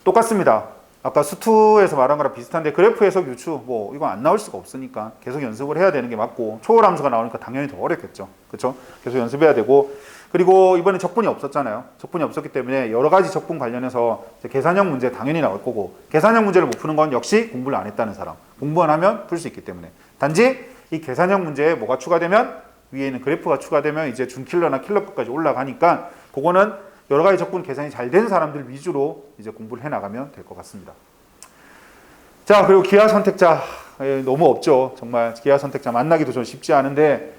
똑같습니다. 아까 수투에서 말한 거랑 비슷한데 그래프 해석 유추 뭐 이거 안 나올 수가 없으니까 계속 연습을 해야 되는 게 맞고 초월 함수가 나오니까 당연히 더 어렵겠죠. 그렇죠? 계속 연습해야 되고 그리고 이번에 적분이 없었잖아요. 적분이 없었기 때문에 여러 가지 적분 관련해서 계산형 문제 당연히 나올 거고 계산형 문제를 못 푸는 건 역시 공부를 안 했다는 사람. 공부만 하면 풀 수 있기 때문에 단지 이 계산형 문제에 뭐가 추가되면 위에 있는 그래프가 추가되면 이제 준킬러나 킬러급까지 올라가니까 그거는 여러 가지 적분 계산이 잘 된 사람들 위주로 이제 공부를 해 나가면 될 것 같습니다. 자, 그리고 기하 선택자 너무 없죠. 정말 기하 선택자 만나기도 좀 쉽지 않은데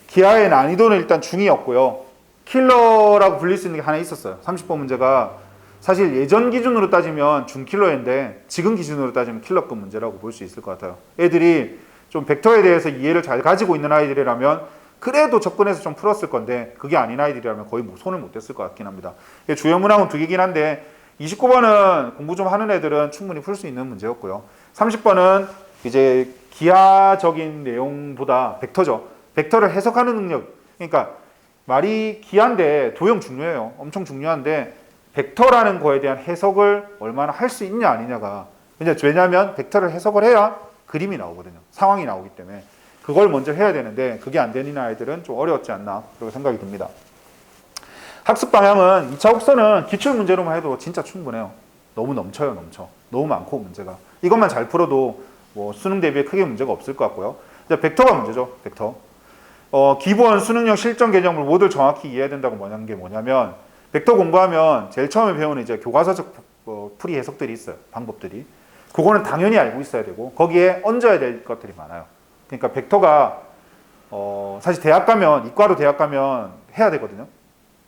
기하의 난이도는 일단 중이었고요. 킬러라고 불릴 수 있는 게 하나 있었어요. 30번 문제가 사실 예전 기준으로 따지면 준킬러인데 지금 기준으로 따지면 킬러급 문제라고 볼 수 있을 것 같아요. 애들이 좀 벡터에 대해서 이해를 잘 가지고 있는 아이들이라면 그래도 접근해서 좀 풀었을 건데 그게 아닌 아이들이라면 거의 뭐 손을 못 댔을 것 같긴 합니다. 주요 문항은 두 개긴 한데 29번은 공부 좀 하는 애들은 충분히 풀 수 있는 문제였고요. 30번은 이제 기하적인 내용보다 벡터죠. 벡터를 해석하는 능력. 그러니까 말이 기하인데 도형 중요해요. 엄청 중요한데 벡터라는 거에 대한 해석을 얼마나 할 수 있냐 아니냐가 왜냐하면 벡터를 해석을 해야 그림이 나오거든요. 상황이 나오기 때문에 그걸 먼저 해야 되는데 그게 안 되는 아이들은 좀 어려웠지 않나 그렇게 생각이 듭니다. 학습 방향은 2차 곡선은 기출문제로만 해도 진짜 충분해요. 너무 넘쳐요. 너무 많고 문제가. 이것만 잘 풀어도 뭐 수능 대비에 크게 문제가 없을 것 같고요. 이제 벡터가 문제죠. 벡터. 기본 수능형 실전 개념을 모두 정확히 이해해야 된다고 뭐냐는 게 뭐냐면 벡터 공부하면 제일 처음에 배우는 이제 교과서적 풀이 해석들이 있어요. 방법들이. 그거는 당연히 알고 있어야 되고 거기에 얹어야 될 것들이 많아요. 그러니까 벡터가 사실 대학 가면 이과로 대학 가면 해야 되거든요.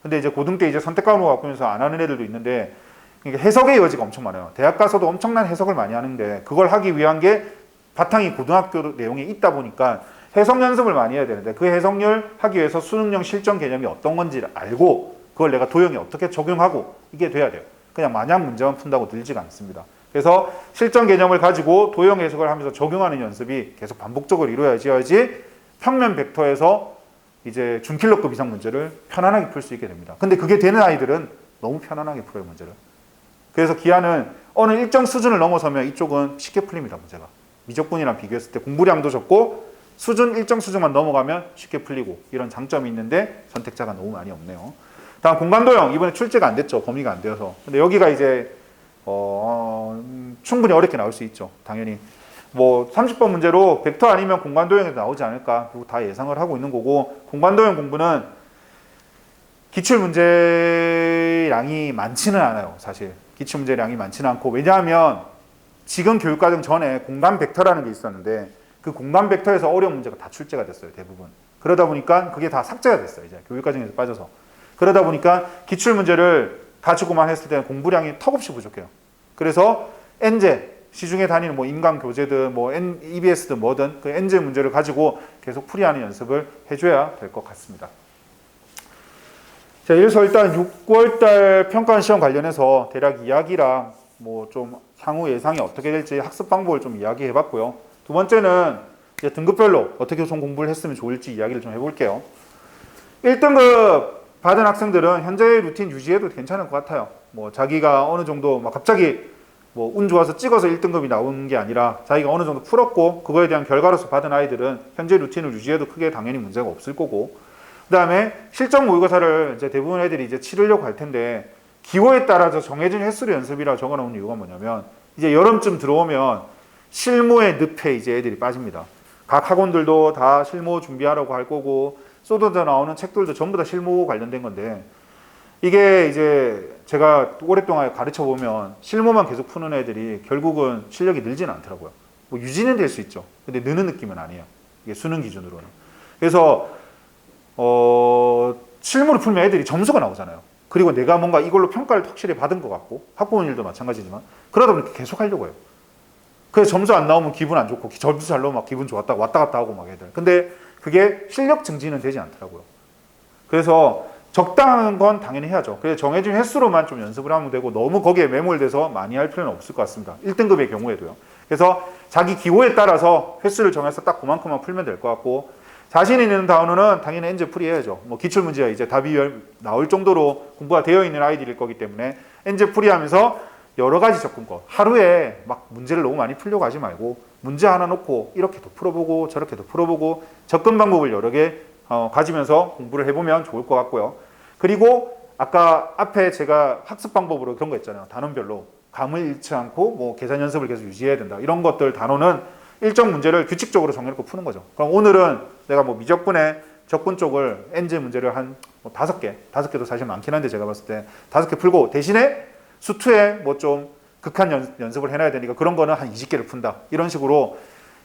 근데 이제 고등 때 이제 선택 과목을 바꾸면서 안 하는 애들도 있는데 그러니까 해석의 여지가 엄청 많아요. 대학 가서도 엄청난 해석을 많이 하는데 그걸 하기 위한 게 바탕이 고등학교 내용에 있다 보니까 해석 연습을 많이 해야 되는데 그 해석을 하기 위해서 수능형 실전 개념이 어떤 건지를 알고 그걸 내가 도형에 어떻게 적용하고 이게 돼야 돼요. 그냥 마냥 문제만 푼다고 늘지가 않습니다. 그래서 실전 개념을 가지고 도형 해석을 하면서 적용하는 연습이 계속 반복적으로 이루어져야지 평면 벡터에서 이제 준킬러급 이상 문제를 편안하게 풀 수 있게 됩니다. 근데 그게 되는 아이들은 너무 편안하게 풀어요, 문제를. 그래서 기하는 어느 일정 수준을 넘어서면 이쪽은 쉽게 풀립니다, 문제가. 미적분이랑 비교했을 때 공부량도 적고 일정 수준만 넘어가면 쉽게 풀리고 이런 장점이 있는데 선택자가 너무 많이 없네요. 다음 공간도형, 이번에 출제가 안 됐죠, 범위가 안 되어서. 근데 여기가 이제 충분히 어렵게 나올 수 있죠, 당연히. 뭐 30번 문제로 벡터 아니면 공간도형에서 나오지 않을까 그리고 다 예상을 하고 있는 거고 공간도형 공부는 기출문제량이 많지는 않아요. 사실 기출문제량이 많지는 않고 왜냐하면 지금 교육과정 전에 공간 벡터라는 게 있었는데 그 공간 벡터에서 어려운 문제가 다 출제가 됐어요. 대부분. 그러다 보니까 그게 다 삭제가 됐어요. 이제 교육과정에서 빠져서. 그러다 보니까 기출문제를 가지고만 했을 때는 공부량이 턱없이 부족해요. 그래서 엔제 시중에 다니는 뭐 인강교재든 뭐 EBS든 뭐든 그 엔제 문제를 가지고 계속 풀이하는 연습을 해줘야 될 것 같습니다. 자, 그래서 일단 6월달 평가원 시험 관련해서 대략 이야기랑 뭐 좀 향후 예상이 어떻게 될지 학습 방법을 좀 이야기해 봤고요. 두 번째는 이제 등급별로 어떻게 좀 공부를 했으면 좋을지 이야기를 좀 해볼게요. 1등급 받은 학생들은 현재의 루틴 유지해도 괜찮을 것 같아요. 뭐 자기가 어느 정도 막 갑자기 뭐 운 좋아서 찍어서 1등급이 나오는 게 아니라 자기가 어느 정도 풀었고 그거에 대한 결과로서 받은 아이들은 현재 루틴을 유지해도 크게 당연히 문제가 없을 거고 그 다음에 실전 모의고사를 이제 대부분 애들이 이제 치르려고 할 텐데 기호에 따라서 정해진 횟수로 연습이라고 적어놓은 이유가 뭐냐면 이제 여름쯤 들어오면 실무의 늪에 이제 애들이 빠집니다. 각 학원들도 다 실무 준비하라고 할 거고 쏟아져 나오는 책들도 전부 다 실무 관련된 건데 이게 이제 제가 오랫동안 가르쳐 보면 실무만 계속 푸는 애들이 결국은 실력이 늘지는 않더라고요. 뭐 유지는 될 수 있죠. 근데 느는 느낌은 아니에요. 이게 수능 기준으로는. 그래서 실무를 풀면 애들이 점수가 나오잖아요. 그리고 내가 뭔가 이걸로 평가를 확실히 받은 것 같고, 학부모 일도 마찬가지지만, 그러다 보니까 계속 하려고 해요. 그래서 점수 안 나오면 기분 안 좋고, 점수 잘 나오면 막 기분 좋았다고 왔다 갔다 하고 막 애들. 근데 그게 실력 증진은 되지 않더라고요. 그래서 적당한 건 당연히 해야죠. 그래서 정해진 횟수로만 좀 연습을 하면 되고, 너무 거기에 매몰돼서 많이 할 필요는 없을 것 같습니다. 1등급의 경우에도요. 그래서 자기 기호에 따라서 횟수를 정해서 딱 그만큼만 풀면 될 것 같고, 자신 있는 단어는 당연히 엔제풀이 해야죠. 뭐 기출문제야 이제 답이 나올 정도로 공부가 되어 있는 아이들일 거기 때문에 엔제풀이 하면서 여러 가지 접근법. 하루에 막 문제를 너무 많이 풀려고 하지 말고, 문제 하나 놓고 이렇게도 풀어보고 저렇게도 풀어보고 접근 방법을 여러 개 가지면서 공부를 해보면 좋을 것 같고요. 그리고 아까 앞에 제가 학습 방법으로 그런 거 있잖아요. 단원별로 감을 잃지 않고 뭐 계산 연습을 계속 유지해야 된다. 이런 것들 단원은 일정 문제를 규칙적으로 정해놓고 푸는 거죠. 그럼 오늘은 내가 뭐 미적분의 적분 쪽을 엔제 문제를 한 뭐 5개도 사실 많긴 한데 제가 봤을 때 5개 풀고, 대신에 수투에 뭐 좀 극한 연습을 해놔야 되니까 그런 거는 한 20개를 푼다. 이런 식으로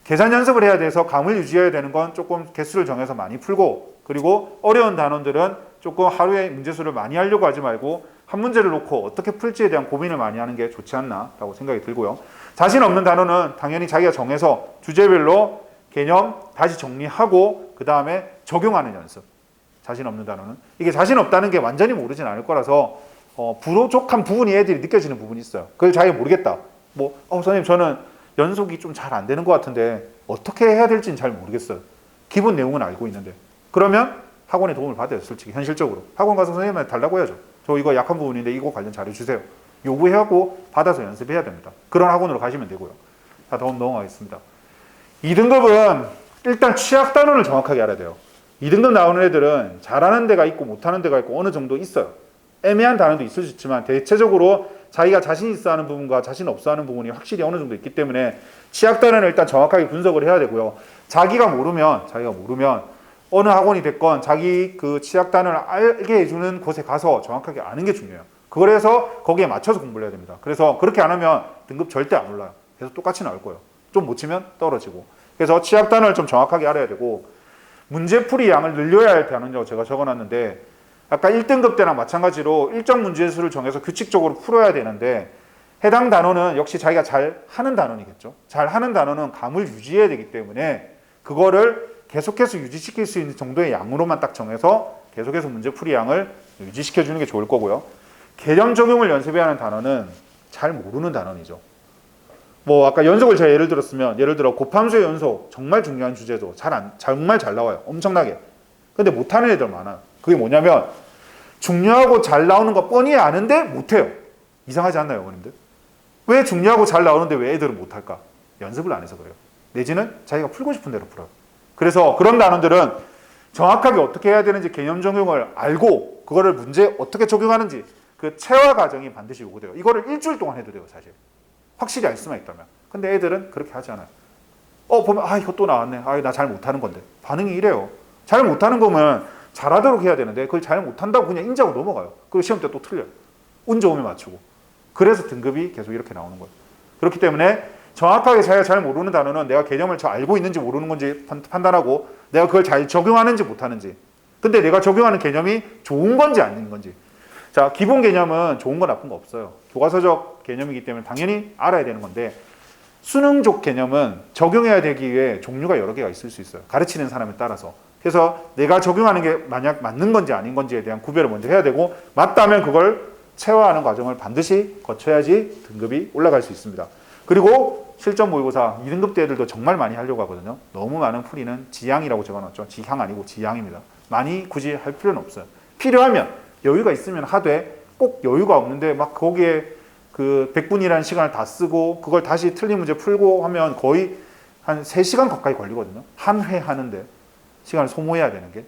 계산 연습을 해야 돼서 감을 유지해야 되는 건 조금 개수를 정해서 많이 풀고, 그리고 어려운 단원들은 조금 하루에 문제수를 많이 하려고 하지 말고 한 문제를 놓고 어떻게 풀지에 대한 고민을 많이 하는 게 좋지 않나라고 생각이 들고요. 자신 없는 단원은 당연히 자기가 정해서 주제별로 개념 다시 정리하고 그 다음에 적용하는 연습. 자신 없는 단원은 이게 자신 없다는 게 완전히 모르진 않을 거라서 부족한 부분이 애들이 느껴지는 부분이 있어요. 그걸 자기가 모르겠다. 뭐 선생님 저는 연속이 좀 잘 안 되는 것 같은데 어떻게 해야 될지는 잘 모르겠어요. 기본 내용은 알고 있는데. 그러면 학원의 도움을 받아요. 솔직히 현실적으로 학원 가서 선생님한테 달라고 해야죠. 저 이거 약한 부분인데 이거 관련 잘해주세요. 요구해갖고 받아서 연습해야 됩니다. 그런 학원으로 가시면 되고요. 자, 다음 넘어가겠습니다. 2등급은 일단 취약 단원을 정확하게 알아야 돼요. 2등급 나오는 애들은 잘하는 데가 있고 못하는 데가 있고 어느 정도 있어요. 애매한 단원도 있을 수 있지만 대체적으로 자기가 자신 있어 하는 부분과 자신 없어 하는 부분이 확실히 어느 정도 있기 때문에 취약 단원을 일단 정확하게 분석을 해야 되고요. 자기가 모르면 어느 학원이 됐건 자기 그 취약 단원을 알게 해주는 곳에 가서 정확하게 아는 게 중요해요. 그래서 거기에 맞춰서 공부를 해야 됩니다. 그래서 그렇게 안 하면 등급 절대 안 올라요. 계속 똑같이 나올 거예요. 좀 못 치면 떨어지고. 그래서 취약 단원을 좀 정확하게 알아야 되고, 문제풀이 양을 늘려야 할 단원이라고 제가 적어놨는데, 아까 1등급 때랑 마찬가지로 일정 문제수를 정해서 규칙적으로 풀어야 되는데, 해당 단원은 역시 자기가 잘 하는 단원이겠죠. 잘 하는 단원은 감을 유지해야 되기 때문에 그거를 계속해서 유지시킬 수 있는 정도의 양으로만 딱 정해서 계속해서 문제풀이 양을 유지시켜 주는 게 좋을 거고요. 개념 적용을 연습해야 하는 단원은 잘 모르는 단원이죠. 뭐 아까 연속을 제가 예를 들어 곱함수의 연속 정말 중요한 주제도 정말 잘 나와요. 엄청나게. 근데 못하는 애들 많아요. 그게 뭐냐면 중요하고 잘 나오는 거 뻔히 아는데 못해요. 이상하지 않나요, 어머님들? 왜 중요하고 잘 나오는데 왜 애들은 못할까? 연습을 안 해서 그래요. 내지는 자기가 풀고 싶은 대로 풀어요. 그래서 그런 단원들은 정확하게 어떻게 해야 되는지 개념 적용을 알고 그거를 문제에 어떻게 적용하는지 그 체화 과정이 반드시 요구돼요. 이거를 일주일 동안 해도 돼요, 사실. 확실히 알 수만 있다면. 근데 애들은 그렇게 하지 않아요. 보면 이거 또 나왔네. 나 잘 못하는 건데. 반응이 이래요. 잘 못하는 거면 잘하도록 해야 되는데 그걸 잘 못한다고 그냥 인지하고 넘어가요. 그리고 시험 때 또 틀려요. 운 좋으면 맞추고. 그래서 등급이 계속 이렇게 나오는 거예요. 그렇기 때문에 정확하게 자기가 잘 모르는 단어는 내가 개념을 잘 알고 있는지 모르는 건지 판단하고, 내가 그걸 잘 적용하는지 못하는지, 근데 내가 적용하는 개념이 좋은 건지 아닌 건지. 자, 기본 개념은 좋은 거 나쁜 거 없어요. 교과서적 개념이기 때문에 당연히 알아야 되는 건데, 수능적 개념은 적용해야 되기 위해 종류가 여러 개가 있을 수 있어요. 가르치는 사람에 따라서. 그래서 내가 적용하는 게 만약 맞는 건지 아닌 건지에 대한 구별을 먼저 해야 되고, 맞다면 그걸 체화하는 과정을 반드시 거쳐야지 등급이 올라갈 수 있습니다. 그리고 실전 모의고사 2등급 때 애들도 정말 많이 하려고 하거든요. 너무 많은 풀이는 지향이라고 적어놨죠. 지향 아니고 지향입니다. 많이 굳이 할 필요는 없어요. 필요하면 여유가 있으면 하되, 꼭 여유가 없는데 막 거기에 그 100분이라는 시간을 다 쓰고 그걸 다시 틀린 문제 풀고 하면 거의 한 3시간 가까이 걸리거든요. 한 회 하는데 시간을 소모해야 되는 게.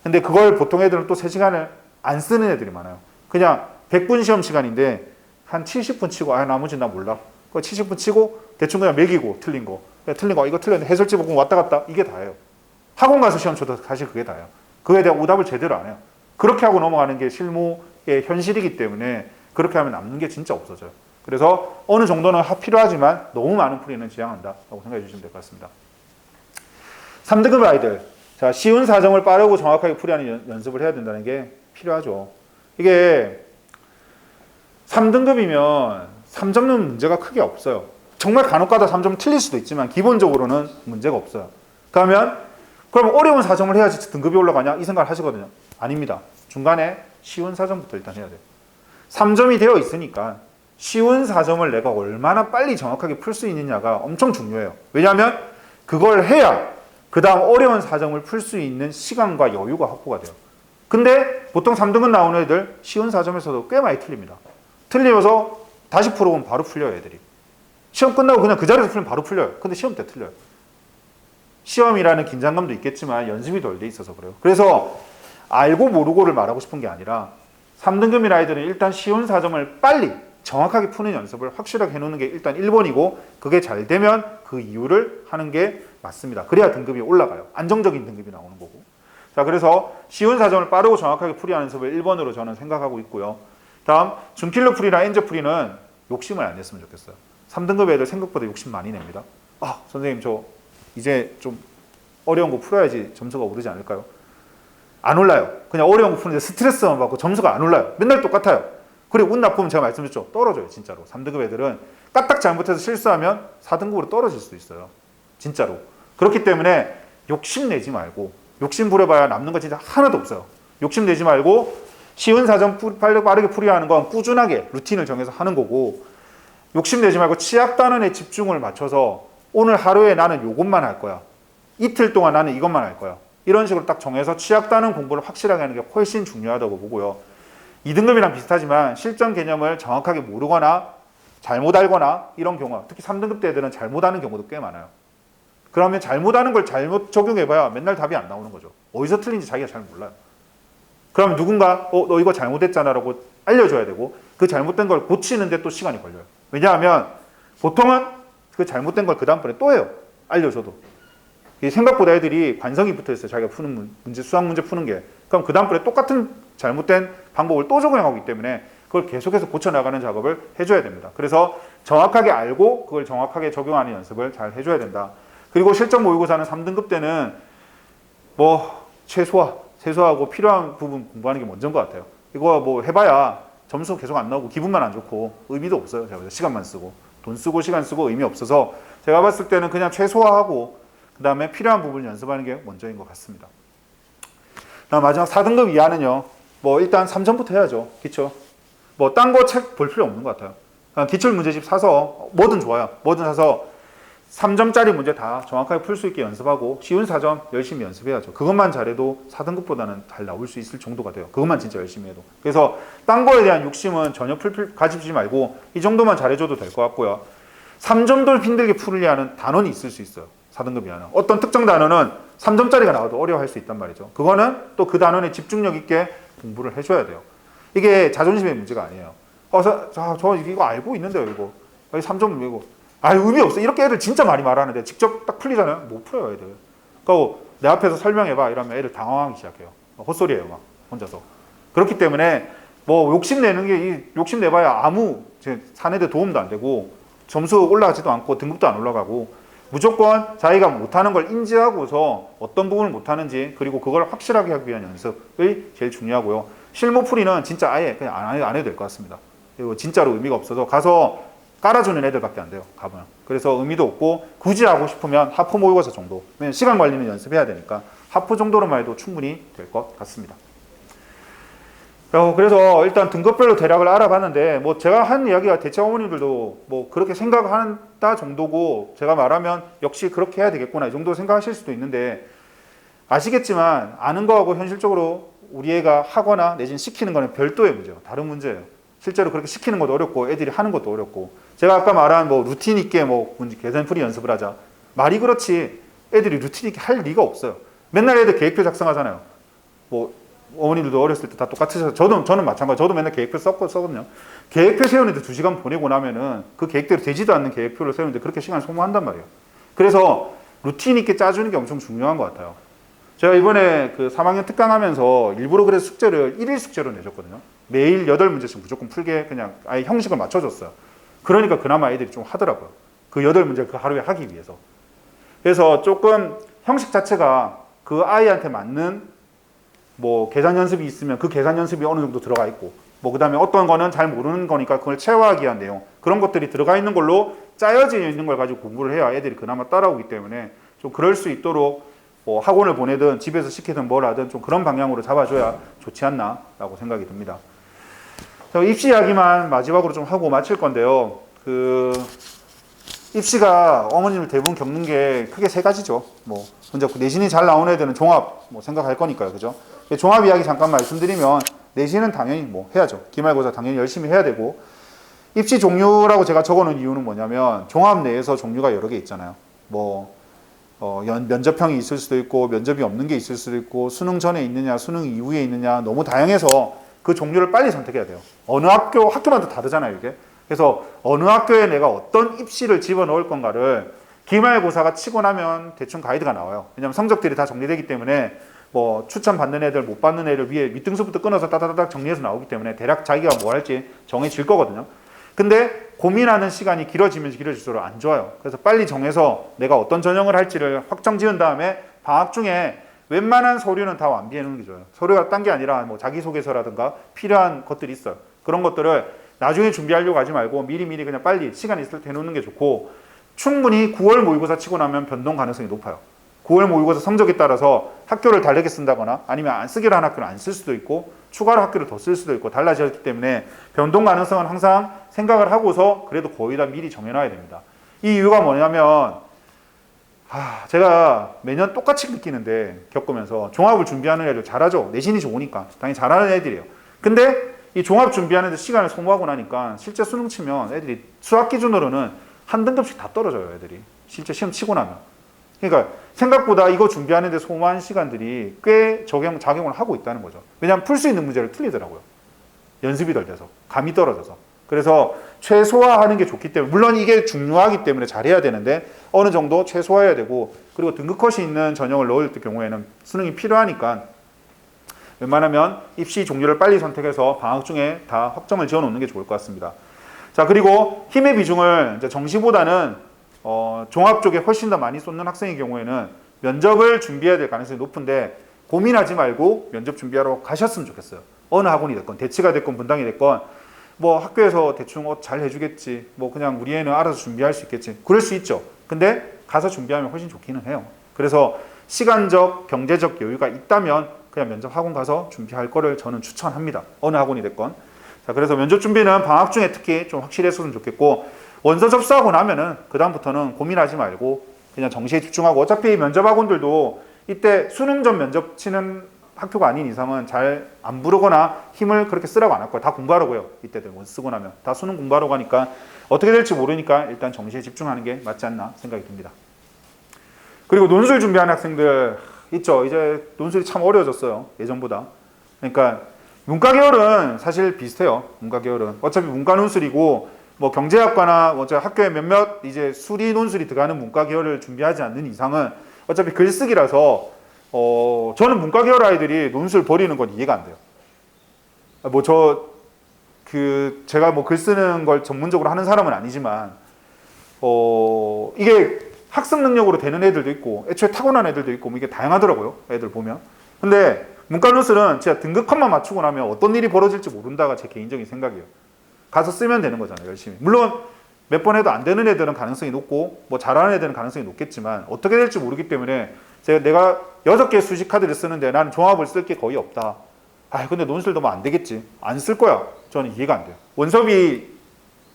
근데 그걸 보통 애들은 또 3시간을 안 쓰는 애들이 많아요. 그냥 100분 시험 시간인데 한 70분 치고 나머지 나 몰라. 그 70분 치고 대충 그냥 매기고 틀린 거 이거 틀렸는데 해설지 보고 왔다 갔다 이게 다예요. 학원 가서 시험 쳐도 사실 그게 다예요. 그거에 대한 오답을 제대로 안 해요. 그렇게 하고 넘어가는 게 실무의 현실이기 때문에 그렇게 하면 남는 게 진짜 없어져요. 그래서 어느 정도는 필요하지만 너무 많은 풀이는 지양한다라고 생각해 주시면 될 것 같습니다. 3등급 아이들. 자, 쉬운 사정을 빠르고 정확하게 풀이하는 연습을 해야 된다는 게 필요하죠. 이게 3등급이면 3점 넣는 문제가 크게 없어요. 정말 간혹가다 3점 틀릴 수도 있지만 기본적으로는 문제가 없어요. 그러면 어려운 사정을 해야지 등급이 올라가냐? 이 생각을 하시거든요. 아닙니다. 중간에 쉬운 사정부터 일단 해야 돼요. 3점이 되어 있으니까 쉬운 사정을 내가 얼마나 빨리 정확하게 풀 수 있느냐가 엄청 중요해요. 왜냐하면 그걸 해야 그 다음 어려운 사정을 풀 수 있는 시간과 여유가 확보가 돼요. 근데 보통 3등급 나오는 애들 쉬운 사정에서도 꽤 많이 틀립니다. 틀리면서 다시 풀어보면 바로 풀려요, 애들이. 시험 끝나고 그냥 그 자리에서 풀면 바로 풀려요. 근데 시험 때 틀려요. 시험이라는 긴장감도 있겠지만 연습이 덜 돼 있어서 그래요. 그래서 알고 모르고를 말하고 싶은 게 아니라 3등급인 아이들은 일단 쉬운 사정을 빨리 정확하게 푸는 연습을 확실하게 해놓는 게 일단 1번이고 그게 잘 되면 그 이유를 하는 게 맞습니다. 그래야 등급이 올라가요. 안정적인 등급이 나오는 거고. 자, 그래서 쉬운 사정을 빠르고 정확하게 풀이하는 연습을 1번으로 저는 생각하고 있고요. 다음, 준킬러 풀이나 엔저 풀이는 욕심을 안 냈으면 좋겠어요. 3등급 애들 생각보다 욕심 많이 냅니다. 아, 선생님 저 이제 좀 어려운 거 풀어야지 점수가 오르지 않을까요? 안 올라요. 그냥 어려운 거 푸는데 스트레스만 받고 점수가 안 올라요. 맨날 똑같아요. 그리고 운 나쁘면 제가 말씀드렸죠. 떨어져요, 진짜로. 3등급 애들은 까딱 잘못해서 실수하면 4등급으로 떨어질 수도 있어요. 진짜로. 그렇기 때문에 욕심내지 말고, 욕심 부려봐야 남는 거 진짜 하나도 없어요. 욕심내지 말고 쉬운 사정 빠르게 풀이하는 건 꾸준하게 루틴을 정해서 하는 거고, 욕심내지 말고 치약 단원에 집중을 맞춰서 오늘 하루에 나는 이것만 할 거야. 이틀 동안 나는 이것만 할 거야. 이런 식으로 딱 정해서 취약 단원 공부를 확실하게 하는 게 훨씬 중요하다고 보고요. 2등급이랑 비슷하지만 실전 개념을 정확하게 모르거나 잘못 알거나 이런 경우, 특히 3등급 때들은 잘못하는 경우도 꽤 많아요. 그러면 잘못하는 걸 잘못 적용해봐야 맨날 답이 안 나오는 거죠. 어디서 틀린지 자기가 잘 몰라요. 그러면 누군가 너 이거 잘못했잖아 라고 알려줘야 되고 그 잘못된 걸 고치는데 또 시간이 걸려요. 왜냐하면 보통은 그 잘못된 걸 그 다음번에 또 해요. 알려줘도. 생각보다 애들이 관성이 붙어있어요. 자기가 푸는 문제, 수학 문제 푸는 게. 그럼 그 다음번에 똑같은 잘못된 방법을 또 적용하기 때문에 그걸 계속해서 고쳐나가는 작업을 해줘야 됩니다. 그래서 정확하게 알고 그걸 정확하게 적용하는 연습을 잘 해줘야 된다. 그리고 실전 모의고사는 3등급 때는 뭐 최소화하고 필요한 부분 공부하는 게 먼저인 것 같아요. 이거 뭐 해봐야 점수 계속 안 나오고 기분만 안 좋고 의미도 없어요. 제가 시간만 쓰고 돈 쓰고 시간 쓰고 의미 없어서 제가 봤을 때는 그냥 최소화하고 그 다음에 필요한 부분을 연습하는 게 먼저인 것 같습니다. 다음 마지막 4등급 이하는요. 뭐 일단 3점부터 해야죠. 기초. 뭐 딴 거 책 볼 필요 없는 것 같아요. 그냥 기출 문제집 사서 뭐든 좋아요. 뭐든 사서 3점짜리 문제 다 정확하게 풀 수 있게 연습하고 쉬운 4점 열심히 연습해야죠. 그것만 잘해도 4등급보다는 잘 나올 수 있을 정도가 돼요. 그것만 진짜 열심히 해도. 그래서 딴 거에 대한 욕심은 전혀 가지지 말고 이 정도만 잘해줘도 될 것 같고요. 3점도 힘들게 풀으려는 단원이 있을 수 있어요. 4등급 이하는. 어떤 특정 단원은 3점짜리가 나와도 어려워할 수 있단 말이죠. 그거는 또 그 단원에 집중력 있게 공부를 해줘야 돼요. 이게 자존심의 문제가 아니에요. 저 이거 알고 있는데요, 이거. 3점 이거. 의미 없어. 이렇게 애들 진짜 많이 말하는데 직접 딱 풀리잖아요. 못 풀어요, 애들. 그러니까 내 앞에서 설명해봐. 이러면 애들 당황하기 시작해요. 헛소리예요, 막 혼자서. 그렇기 때문에 뭐 욕심내는 게 욕심내봐야 아무 사내들 도움도 안 되고 점수 올라가지도 않고 등급도 안 올라가고 무조건 자기가 못하는 걸 인지하고서 어떤 부분을 못하는지 그리고 그걸 확실하게 하기 위한 연습이 제일 중요하고요. 실무풀이는 진짜 아예 그냥 안 해도 될 것 같습니다. 그리고 진짜로 의미가 없어서 가서 깔아주는 애들밖에 안 돼요. 가면. 그래서 의미도 없고 굳이 하고 싶으면 하프 모의고사 정도. 왜냐면 시간 관리는 연습해야 되니까 하프 정도로만 해도 충분히 될 것 같습니다. 그래서 일단 등급별로 대략을 알아봤는데 뭐 제가 한 이야기가 대체 어머님들도 뭐 그렇게 생각한다 정도고 제가 말하면 역시 그렇게 해야 되겠구나 이 정도 생각하실 수도 있는데 아시겠지만 아는 거하고 현실적으로 우리 애가 하거나 내지는 시키는 거는 별도의 문제예요. 다른 문제예요. 실제로 그렇게 시키는 것도 어렵고 애들이 하는 것도 어렵고 제가 아까 말한 뭐 루틴 있게 뭐 계산풀이 연습을 하자 말이 그렇지 애들이 루틴 있게 할 리가 없어요. 맨날 애들 계획표 작성하잖아요. 뭐 어머니들도 어렸을 때 다 똑같으셔서 저는 마찬가지. 저도 맨날 계획표 썼거든요. 계획표 세우는데 2시간 보내고 나면은 그 계획대로 되지도 않는 계획표를 세우는데 그렇게 시간 소모한단 말이에요. 그래서 루틴 있게 짜주는 게 엄청 중요한 것 같아요. 제가 이번에 그 3학년 특강하면서 일부러 그래서 숙제를 1일 숙제로 내줬거든요. 매일 8문제씩 무조건 풀게 그냥 아예 형식을 맞춰줬어요. 그러니까 그나마 애들이 좀 하더라고요. 그 8문제 그 하루에 하기 위해서. 그래서 조금 형식 자체가 그 아이한테 맞는 뭐 계산 연습이 있으면 그 계산 연습이 어느 정도 들어가 있고, 뭐 그다음에 어떤 거는 잘 모르는 거니까 그걸 체화하기 위한 내용, 그런 것들이 들어가 있는 걸로 짜여져 있는 걸 가지고 공부를 해야 애들이 그나마 따라오기 때문에 좀 그럴 수 있도록 뭐 학원을 보내든 집에서 시키든 뭘 하든 좀 그런 방향으로 잡아줘야 좋지 않나라고 생각이 듭니다. 입시 이야기만 마지막으로 좀 하고 마칠 건데요. 입시가 어머님을 대부분 겪는 게 크게 세 가지죠. 뭐 먼저 내신이 잘 나오는 애들은 종합 뭐 생각할 거니까요, 그죠? 종합 이야기 잠깐 말씀드리면 내신은 당연히 뭐 해야죠. 기말고사 당연히 열심히 해야 되고, 입시 종류라고 제가 적어놓은 이유는 뭐냐면 종합 내에서 종류가 여러 개 있잖아요. 뭐 면접형이 있을 수도 있고 면접이 없는 게 있을 수도 있고 수능 전에 있느냐 수능 이후에 있느냐 너무 다양해서 그 종류를 빨리 선택해야 돼요. 어느 학교마다 다르잖아요, 이게. 그래서 어느 학교에 내가 어떤 입시를 집어넣을 건가를 기말고사가 치고 나면 대충 가이드가 나와요. 왜냐하면 성적들이 다 정리되기 때문에 뭐 추천 받는 애들 못 받는 애를 위에 밑등수부터 끊어서 따다다닥 정리해서 나오기 때문에 대략 자기가 뭐 할지 정해질 거거든요. 근데 고민하는 시간이 길어지면 길어질수록 안 좋아요. 그래서 빨리 정해서 내가 어떤 전형을 할지를 확정 지은 다음에 방학 중에 웬만한 서류는 다 완비해 놓는 게 좋아요. 서류가 딴 게 아니라 뭐 자기소개서라든가 필요한 것들이 있어요. 그런 것들을 나중에 준비하려고 하지 말고 미리미리 그냥 빨리 시간 있을 때 해놓는 게 좋고, 충분히 9월 모의고사 치고 나면 변동 가능성이 높아요. 9월 모의고사 성적에 따라서 학교를 다르게 쓴다거나 아니면 안 쓰기로 한 학교를 안 쓸 수도 있고 추가로 학교를 더 쓸 수도 있고 달라졌기 때문에 변동 가능성은 항상 생각을 하고서 그래도 거의 다 미리 정해놔야 됩니다. 이 이유가 뭐냐면 제가 매년 똑같이 느끼는데 겪으면서 종합을 준비하는 애들 잘하죠. 내신이 좋으니까 당연히 잘하는 애들이에요. 근데 이 종합 준비하는 데 시간을 소모하고 나니까 실제 수능 치면 애들이 수학 기준으로는 한 등급씩 다 떨어져요, 애들이. 실제 시험 치고 나면. 그러니까 생각보다 이거 준비하는 데 소모한 시간들이 꽤 작용을 하고 있다는 거죠. 왜냐하면 풀 수 있는 문제를 틀리더라고요. 연습이 덜 돼서, 감이 떨어져서. 그래서 최소화하는 게 좋기 때문에, 물론 이게 중요하기 때문에 잘해야 되는데 어느 정도 최소화해야 되고, 그리고 등급컷이 있는 전형을 넣을 경우에는 수능이 필요하니까 웬만하면 입시 종류를 빨리 선택해서 방학 중에 다 확정을 지어 놓는 게 좋을 것 같습니다. 자, 그리고 힘의 비중을 이제 정시보다는 종합 쪽에 훨씬 더 많이 쏟는 학생의 경우에는 면접을 준비해야 될 가능성이 높은데 고민하지 말고 면접 준비하러 가셨으면 좋겠어요. 어느 학원이 됐건 대치가 됐건 분당이 됐건 뭐 학교에서 대충 잘 해주겠지, 뭐 그냥 우리 애는 알아서 준비할 수 있겠지, 그럴 수 있죠. 근데 가서 준비하면 훨씬 좋기는 해요. 그래서 시간적 경제적 여유가 있다면 그냥 면접 학원 가서 준비할 거를 저는 추천합니다. 어느 학원이 됐건. 자, 그래서 면접 준비는 방학 중에 특히 좀 확실했으면 좋겠고, 원서 접수하고 나면은 그다음부터는 고민하지 말고 그냥 정시에 집중하고, 어차피 면접 학원들도 이때 수능 전 면접 치는 학교가 아닌 이상은 잘 안 부르거나 힘을 그렇게 쓰라고 안 할 거예요. 다 공부하라고요. 이때들 원서 쓰고 나면 다 수능 공부하러 가니까 어떻게 될지 모르니까 일단 정시에 집중하는 게 맞지 않나 생각이 듭니다. 그리고 논술 준비하는 학생들 있죠. 이제 논술이 참 어려워졌어요, 예전보다. 그러니까 문과 계열은 사실 비슷해요. 문과 계열은 어차피 문과 논술이고, 뭐 경제학과나 어차피 학교에 몇몇 이제 수리 논술이 들어가는 문과 계열을 준비하지 않는 이상은 어차피 글쓰기라서 저는 문과 계열 아이들이 논술 버리는 건 이해가 안 돼요. 제가 뭐 글 쓰는 걸 전문적으로 하는 사람은 아니지만 이게 학습 능력으로 되는 애들도 있고 애초에 타고난 애들도 있고 뭐 이게 다양하더라고요, 애들 보면. 근데 문과 논술은 진짜 등급컷만 맞추고 나면 어떤 일이 벌어질지 모른다가 제 개인적인 생각이에요. 가서 쓰면 되는 거잖아요, 열심히. 물론 몇 번 해도 안 되는 애들은 가능성이 높고 뭐 잘하는 애들은 가능성이 높겠지만 어떻게 될지 모르기 때문에 내가 6개 수식 카드를 쓰는데 나는 종합을 쓸 게 거의 없다. 근데 논술 너무 안 되겠지. 안 쓸 거야. 저는 이해가 안 돼요. 원서비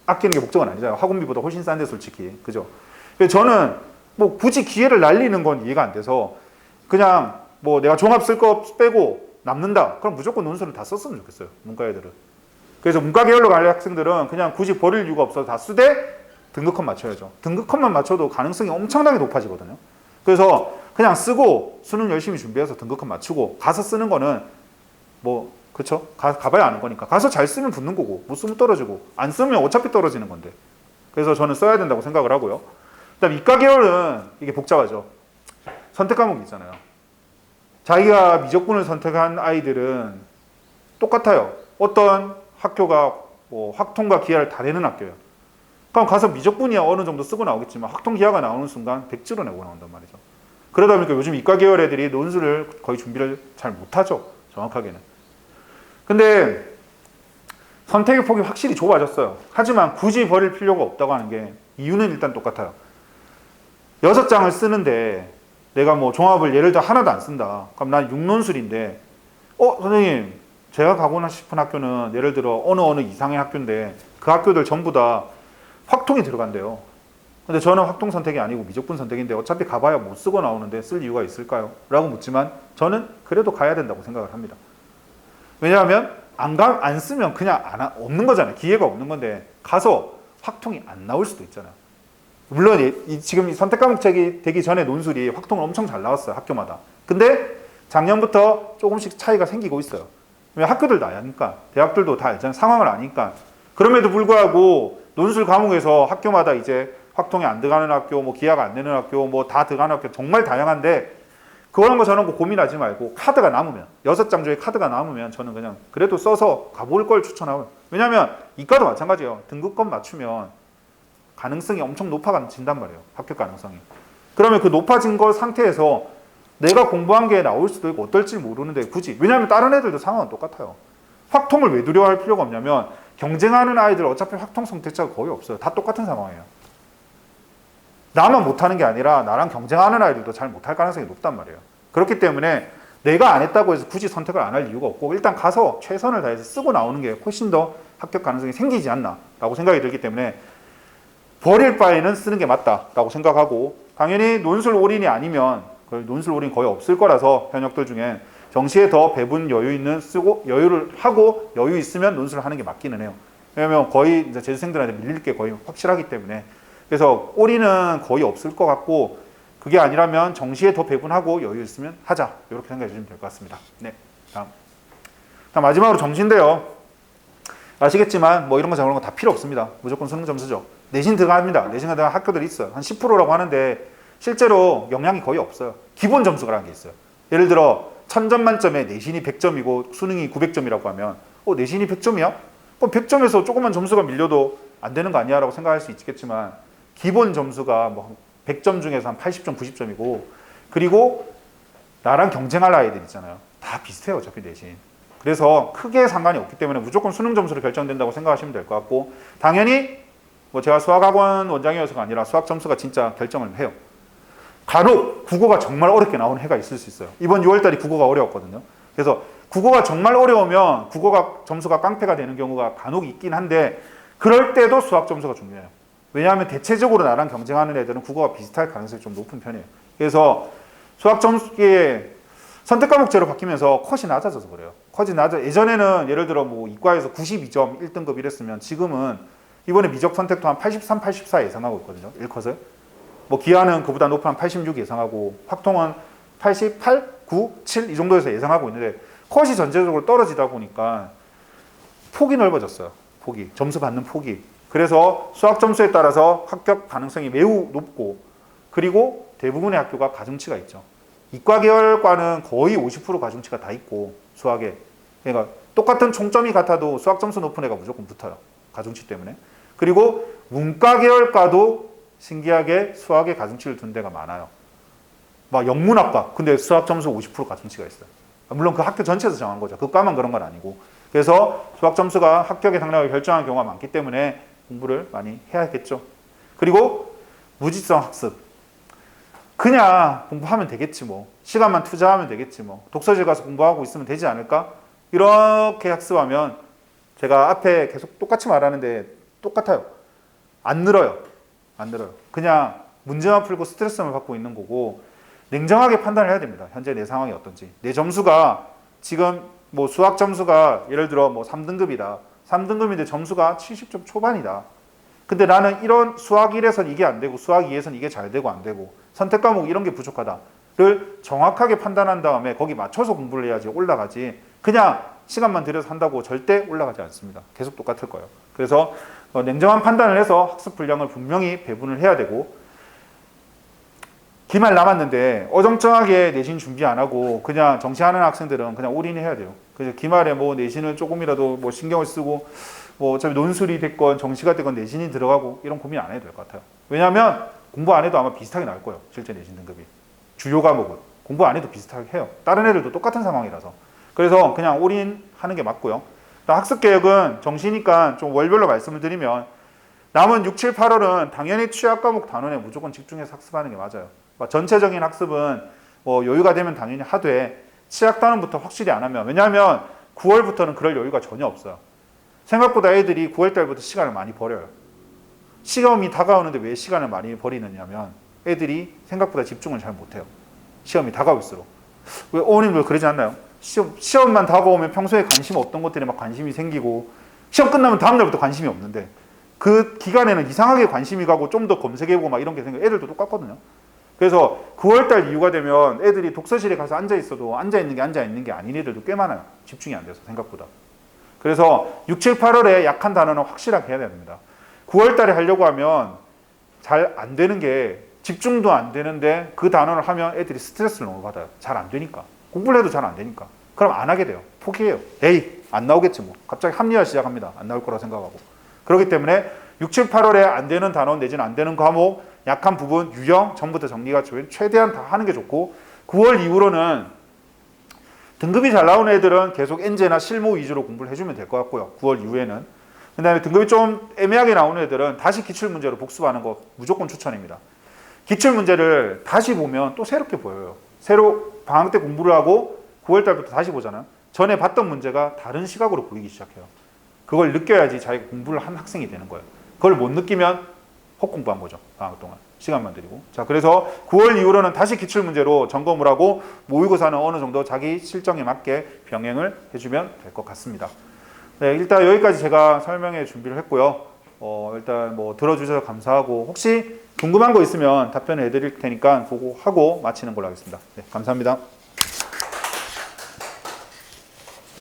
아끼는 게 목적은 아니잖아요. 학원비보다 훨씬 싼데 솔직히. 그죠? 그래서 저는 뭐 굳이 기회를 날리는 건 이해가 안 돼서 그냥 뭐 내가 종합 쓸 거 빼고 남는다. 그럼 무조건 논술을 다 썼으면 좋겠어요, 문과 애들은. 그래서 문과 계열로 갈 학생들은 그냥 굳이 버릴 이유가 없어서 다 쓰되 등급컷 맞춰야죠. 등급컷만 맞춰도 가능성이 엄청나게 높아지거든요. 그래서 그냥 쓰고 수능 열심히 준비해서 등급컷 맞추고 가서 쓰는 거는 뭐 그쵸? 가봐야 아는 거니까. 가서 잘 쓰면 붙는 거고 못 쓰면 떨어지고 안 쓰면 어차피 떨어지는 건데. 그래서 저는 써야 된다고 생각을 하고요. 그다음 이과 계열은 이게 복잡하죠. 선택 과목이 있잖아요. 자기가 미적분을 선택한 아이들은 똑같아요. 어떤 학교가 뭐 확통과 기하를 다 내는 학교예요. 그럼 가서 미적분이야 어느 정도 쓰고 나오겠지만 확통 기하가 나오는 순간 100%로 내고 나온단 말이죠. 그러다 보니까 요즘 이과 계열 애들이 논술을 거의 준비를 잘 못하죠. 정확하게는. 근데 선택의 폭이 확실히 좁아졌어요. 하지만 굳이 버릴 필요가 없다고 하는 게 이유는 일단 똑같아요. 6장을 쓰는데 내가 뭐 종합을 예를 들어 하나도 안 쓴다. 그럼 난 6논술인데 선생님 제가 가고 싶은 학교는 예를 들어 어느 이상의 학교인데 그 학교들 전부 다 확통이 들어간대요. 근데 저는 확통 선택이 아니고 미적분 선택인데 어차피 가봐야 못 쓰고 나오는데 쓸 이유가 있을까요? 라고 묻지만 저는 그래도 가야 된다고 생각을 합니다. 왜냐하면 안 쓰면 그냥 없는 거잖아요. 기회가 없는 건데 가서 확통이 안 나올 수도 있잖아요. 물론 지금 선택 과목책이 되기 전에 논술이 확통을 엄청 잘 나왔어요. 학교마다. 근데 작년부터 조금씩 차이가 생기고 있어요. 왜냐면 학교들도 아니까 대학들도 다 알잖아요. 상황을 아니까. 그럼에도 불구하고 논술 과목에서 학교마다 이제 확통이 안 들어가는 학교, 뭐 기하가 안 되는 학교, 뭐 다 들어가는 학교 정말 다양한데 그런 거 저런 거 고민하지 말고 카드가 남으면 6장 중에 카드가 남으면 저는 그냥 그래도 써서 가볼 걸 추천하고요. 왜냐하면 이과도 마찬가지예요. 등급권 맞추면 가능성이 엄청 높아진단 말이에요. 합격 가능성이. 그러면 그 높아진 거 상태에서 내가 공부한 게 나올 수도 있고 어떨지 모르는데 굳이. 왜냐하면 다른 애들도 상황은 똑같아요. 확통을 왜 두려워할 필요가 없냐면 경쟁하는 아이들 어차피 확통 선택자가 거의 없어요. 다 똑같은 상황이에요. 나만 못하는 게 아니라 나랑 경쟁하는 아이들도 잘 못할 가능성이 높단 말이에요. 그렇기 때문에 내가 안 했다고 해서 굳이 선택을 안 할 이유가 없고 일단 가서 최선을 다해서 쓰고 나오는 게 훨씬 더 합격 가능성이 생기지 않나 라고 생각이 들기 때문에 버릴 바에는 쓰는 게 맞다라고 생각하고 당연히 논술 올인이 아니면 논술 올인 거의 없을 거라서 현역들 중에 정시에 더 배분 여유 있는 쓰고 여유를 하고 여유 있으면 논술을 하는 게 맞기는 해요. 왜냐하면 거의 이제 재수생들한테 밀릴 게 거의 확실하기 때문에 그래서 올인은 거의 없을 것 같고 그게 아니라면 정시에 더 배분하고 여유 있으면 하자 이렇게 생각해 주시면 될 것 같습니다. 네, 다음 마지막으로 정시인데요. 아시겠지만 뭐 이런 거 저런 거 다 필요 없습니다. 무조건 수능 점수죠. 내신 들어갑니다. 내신 들어가는 학교들이 있어요. 한 10%라고 하는데 실제로 영향이 거의 없어요. 기본 점수라는 게 있어요. 예를 들어 1000점 만점에 내신이 100점이고 수능이 900점이라고 하면 내신이 100점이야? 그럼 100점에서 조금만 점수가 밀려도 안 되는 거 아니야? 라고 생각할 수 있겠지만 기본 점수가 뭐 100점 중에서 한 80점, 90점이고 그리고 나랑 경쟁할 아이들 있잖아요. 다 비슷해요. 어차피 내신. 그래서 크게 상관이 없기 때문에 무조건 수능 점수로 결정된다고 생각하시면 될 것 같고 당연히 뭐 제가 수학학원 원장이어서가 아니라 수학 점수가 진짜 결정을 해요. 간혹 국어가 정말 어렵게 나오는 해가 있을 수 있어요. 이번 6월달이 국어가 어려웠거든요. 그래서 국어가 정말 어려우면 국어가 점수가 깡패가 되는 경우가 간혹 있긴 한데 그럴 때도 수학 점수가 중요해요. 왜냐하면 대체적으로 나랑 경쟁하는 애들은 국어가 비슷할 가능성이 좀 높은 편이에요. 그래서 수학 점수에 선택 과목제로 바뀌면서 컷이 낮아져서 그래요. 컷이 낮아. 예전에는 예를 들어 뭐 이과에서 92점 1등급 이랬으면 지금은 이번에 미적 선택도 한 83, 84 예상하고 있거든요. 1컷을. 뭐 기하는 그보다 높은 한 86 예상하고 확통은 88, 9, 7 이 정도에서 예상하고 있는데 컷이 전체적으로 떨어지다 보니까 폭이 넓어졌어요. 폭이. 점수 받는 폭이. 그래서 수학 점수에 따라서 합격 가능성이 매우 높고 그리고 대부분의 학교가 가중치가 있죠. 이과 계열과는 거의 50% 가중치가 다 있고 수학에. 그러니까 똑같은 총점이 같아도 수학 점수 높은 애가 무조건 붙어요. 가중치 때문에. 그리고 문과 계열과도 신기하게 수학에 가중치를 둔 데가 많아요. 막 영문학과. 근데 수학 점수 50% 가중치가 있어요. 물론 그 학교 전체에서 정한 거죠. 그 과만 그런 건 아니고. 그래서 수학 점수가 합격의 당락을 결정하는 경우가 많기 때문에 공부를 많이 해야겠죠. 그리고 무지성 학습. 그냥 공부하면 되겠지 뭐. 시간만 투자하면 되겠지 뭐. 독서실 가서 공부하고 있으면 되지 않을까? 이렇게 학습하면 제가 앞에 계속 똑같이 말하는데 똑같아요. 안 늘어요. 안 늘어요. 그냥 문제만 풀고 스트레스만 받고 있는 거고 냉정하게 판단을 해야 됩니다. 현재 내 상황이 어떤지. 내 점수가 지금 뭐 수학 점수가 예를 들어 뭐 3등급이다. 3등급인데 점수가 70점 초반이다. 근데 나는 이런 수학 1에선 이게 안 되고 수학 2에선 이게 잘 되고 안 되고 선택 과목 이런 게 부족하다를 정확하게 판단한 다음에 거기 맞춰서 공부를 해야지 올라가지. 그냥 시간만 들여서 한다고 절대 올라가지 않습니다. 계속 똑같을 거예요. 그래서 냉정한 판단을 해서 학습 분량을 분명히 배분을 해야 되고 기말 남았는데 어정쩡하게 내신 준비 안 하고 그냥 정시하는 학생들은 그냥 올인해야 돼요. 그래서 기말에 뭐 내신을 조금이라도 뭐 신경을 쓰고 뭐 어차피 논술이 됐건 정시가 됐건 내신이 들어가고 이런 고민 안 해도 될 것 같아요. 왜냐하면 공부 안 해도 아마 비슷하게 나올 거예요. 실제 내신 등급이. 주요 과목은 공부 안 해도 비슷하게 해요. 다른 애들도 똑같은 상황이라서. 그래서 그냥 올인하는 게 맞고요. 학습 계획은 정시니까 좀 월별로 말씀을 드리면 남은 6, 7, 8월은 당연히 취약 과목 단원에 무조건 집중해서 학습하는 게 맞아요. 전체적인 학습은 뭐 여유가 되면 당연히 하되 취약 단원부터 확실히 안 하면, 왜냐하면 9월부터는 그럴 여유가 전혀 없어요. 생각보다 애들이 9월 달부터 시간을 많이 버려요. 시험이 다가오는데 왜 시간을 많이 버리느냐면 애들이 생각보다 집중을 잘 못해요. 시험이 다가올수록. 왜 어머님들 그러지 않나요? 시험만 다가오면 평소에 관심 없던 것들에 막 관심이 생기고 시험 끝나면 다음날부터 관심이 없는데 그 기간에는 이상하게 관심이 가고 좀 더 검색해보고 막 이런 게 생겨요. 애들도 똑같거든요. 그래서 9월달 이후가 되면 애들이 독서실에 가서 앉아있어도 앉아있는 게 아닌 애들도 꽤 많아요. 집중이 안 돼서 생각보다. 그래서 6, 7, 8월에 약한 단어는 확실하게 해야 됩니다. 9월달에 하려고 하면 잘 안 되는 게 집중도 안 되는데 그 단어를 하면 애들이 스트레스를 너무 받아요. 잘 안 되니까. 공부를 해도 잘 안 되니까. 그럼 안 하게 돼요. 포기해요. 에이, 안 나오겠지 뭐. 갑자기 합리화 시작합니다. 안 나올 거라 생각하고. 그렇기 때문에 6, 7, 8월에 안 되는 단어 내지는 안 되는 과목, 약한 부분, 유형, 전부터 정리가 최대한 다 하는 게 좋고 9월 이후로는 등급이 잘 나오는 애들은 계속 엔제나 실무 위주로 공부를 해주면 될 것 같고요. 9월 이후에는. 그 다음에 등급이 좀 애매하게 나오는 애들은 다시 기출문제로 복습하는 거 무조건 추천입니다. 기출문제를 다시 보면 또 새롭게 보여요. 새로 방학 때 공부를 하고 9월 달부터 다시 보잖아요. 전에 봤던 문제가 다른 시각으로 보이기 시작해요. 그걸 느껴야지 자기가 공부를 한 학생이 되는 거예요. 그걸 못 느끼면 헛공부한 거죠. 방학 동안. 시간만 들이고. 자, 그래서 9월 이후로는 다시 기출문제로 점검을 하고 모의고사는 어느 정도 자기 실정에 맞게 병행을 해주면 될 것 같습니다. 네, 일단 여기까지 제가 설명해 준비를 했고요. 일단 뭐 들어주셔서 감사하고 혹시 궁금한 거 있으면 답변을 해드릴 테니까 보고 하고 마치는 걸로 하겠습니다. 네, 감사합니다.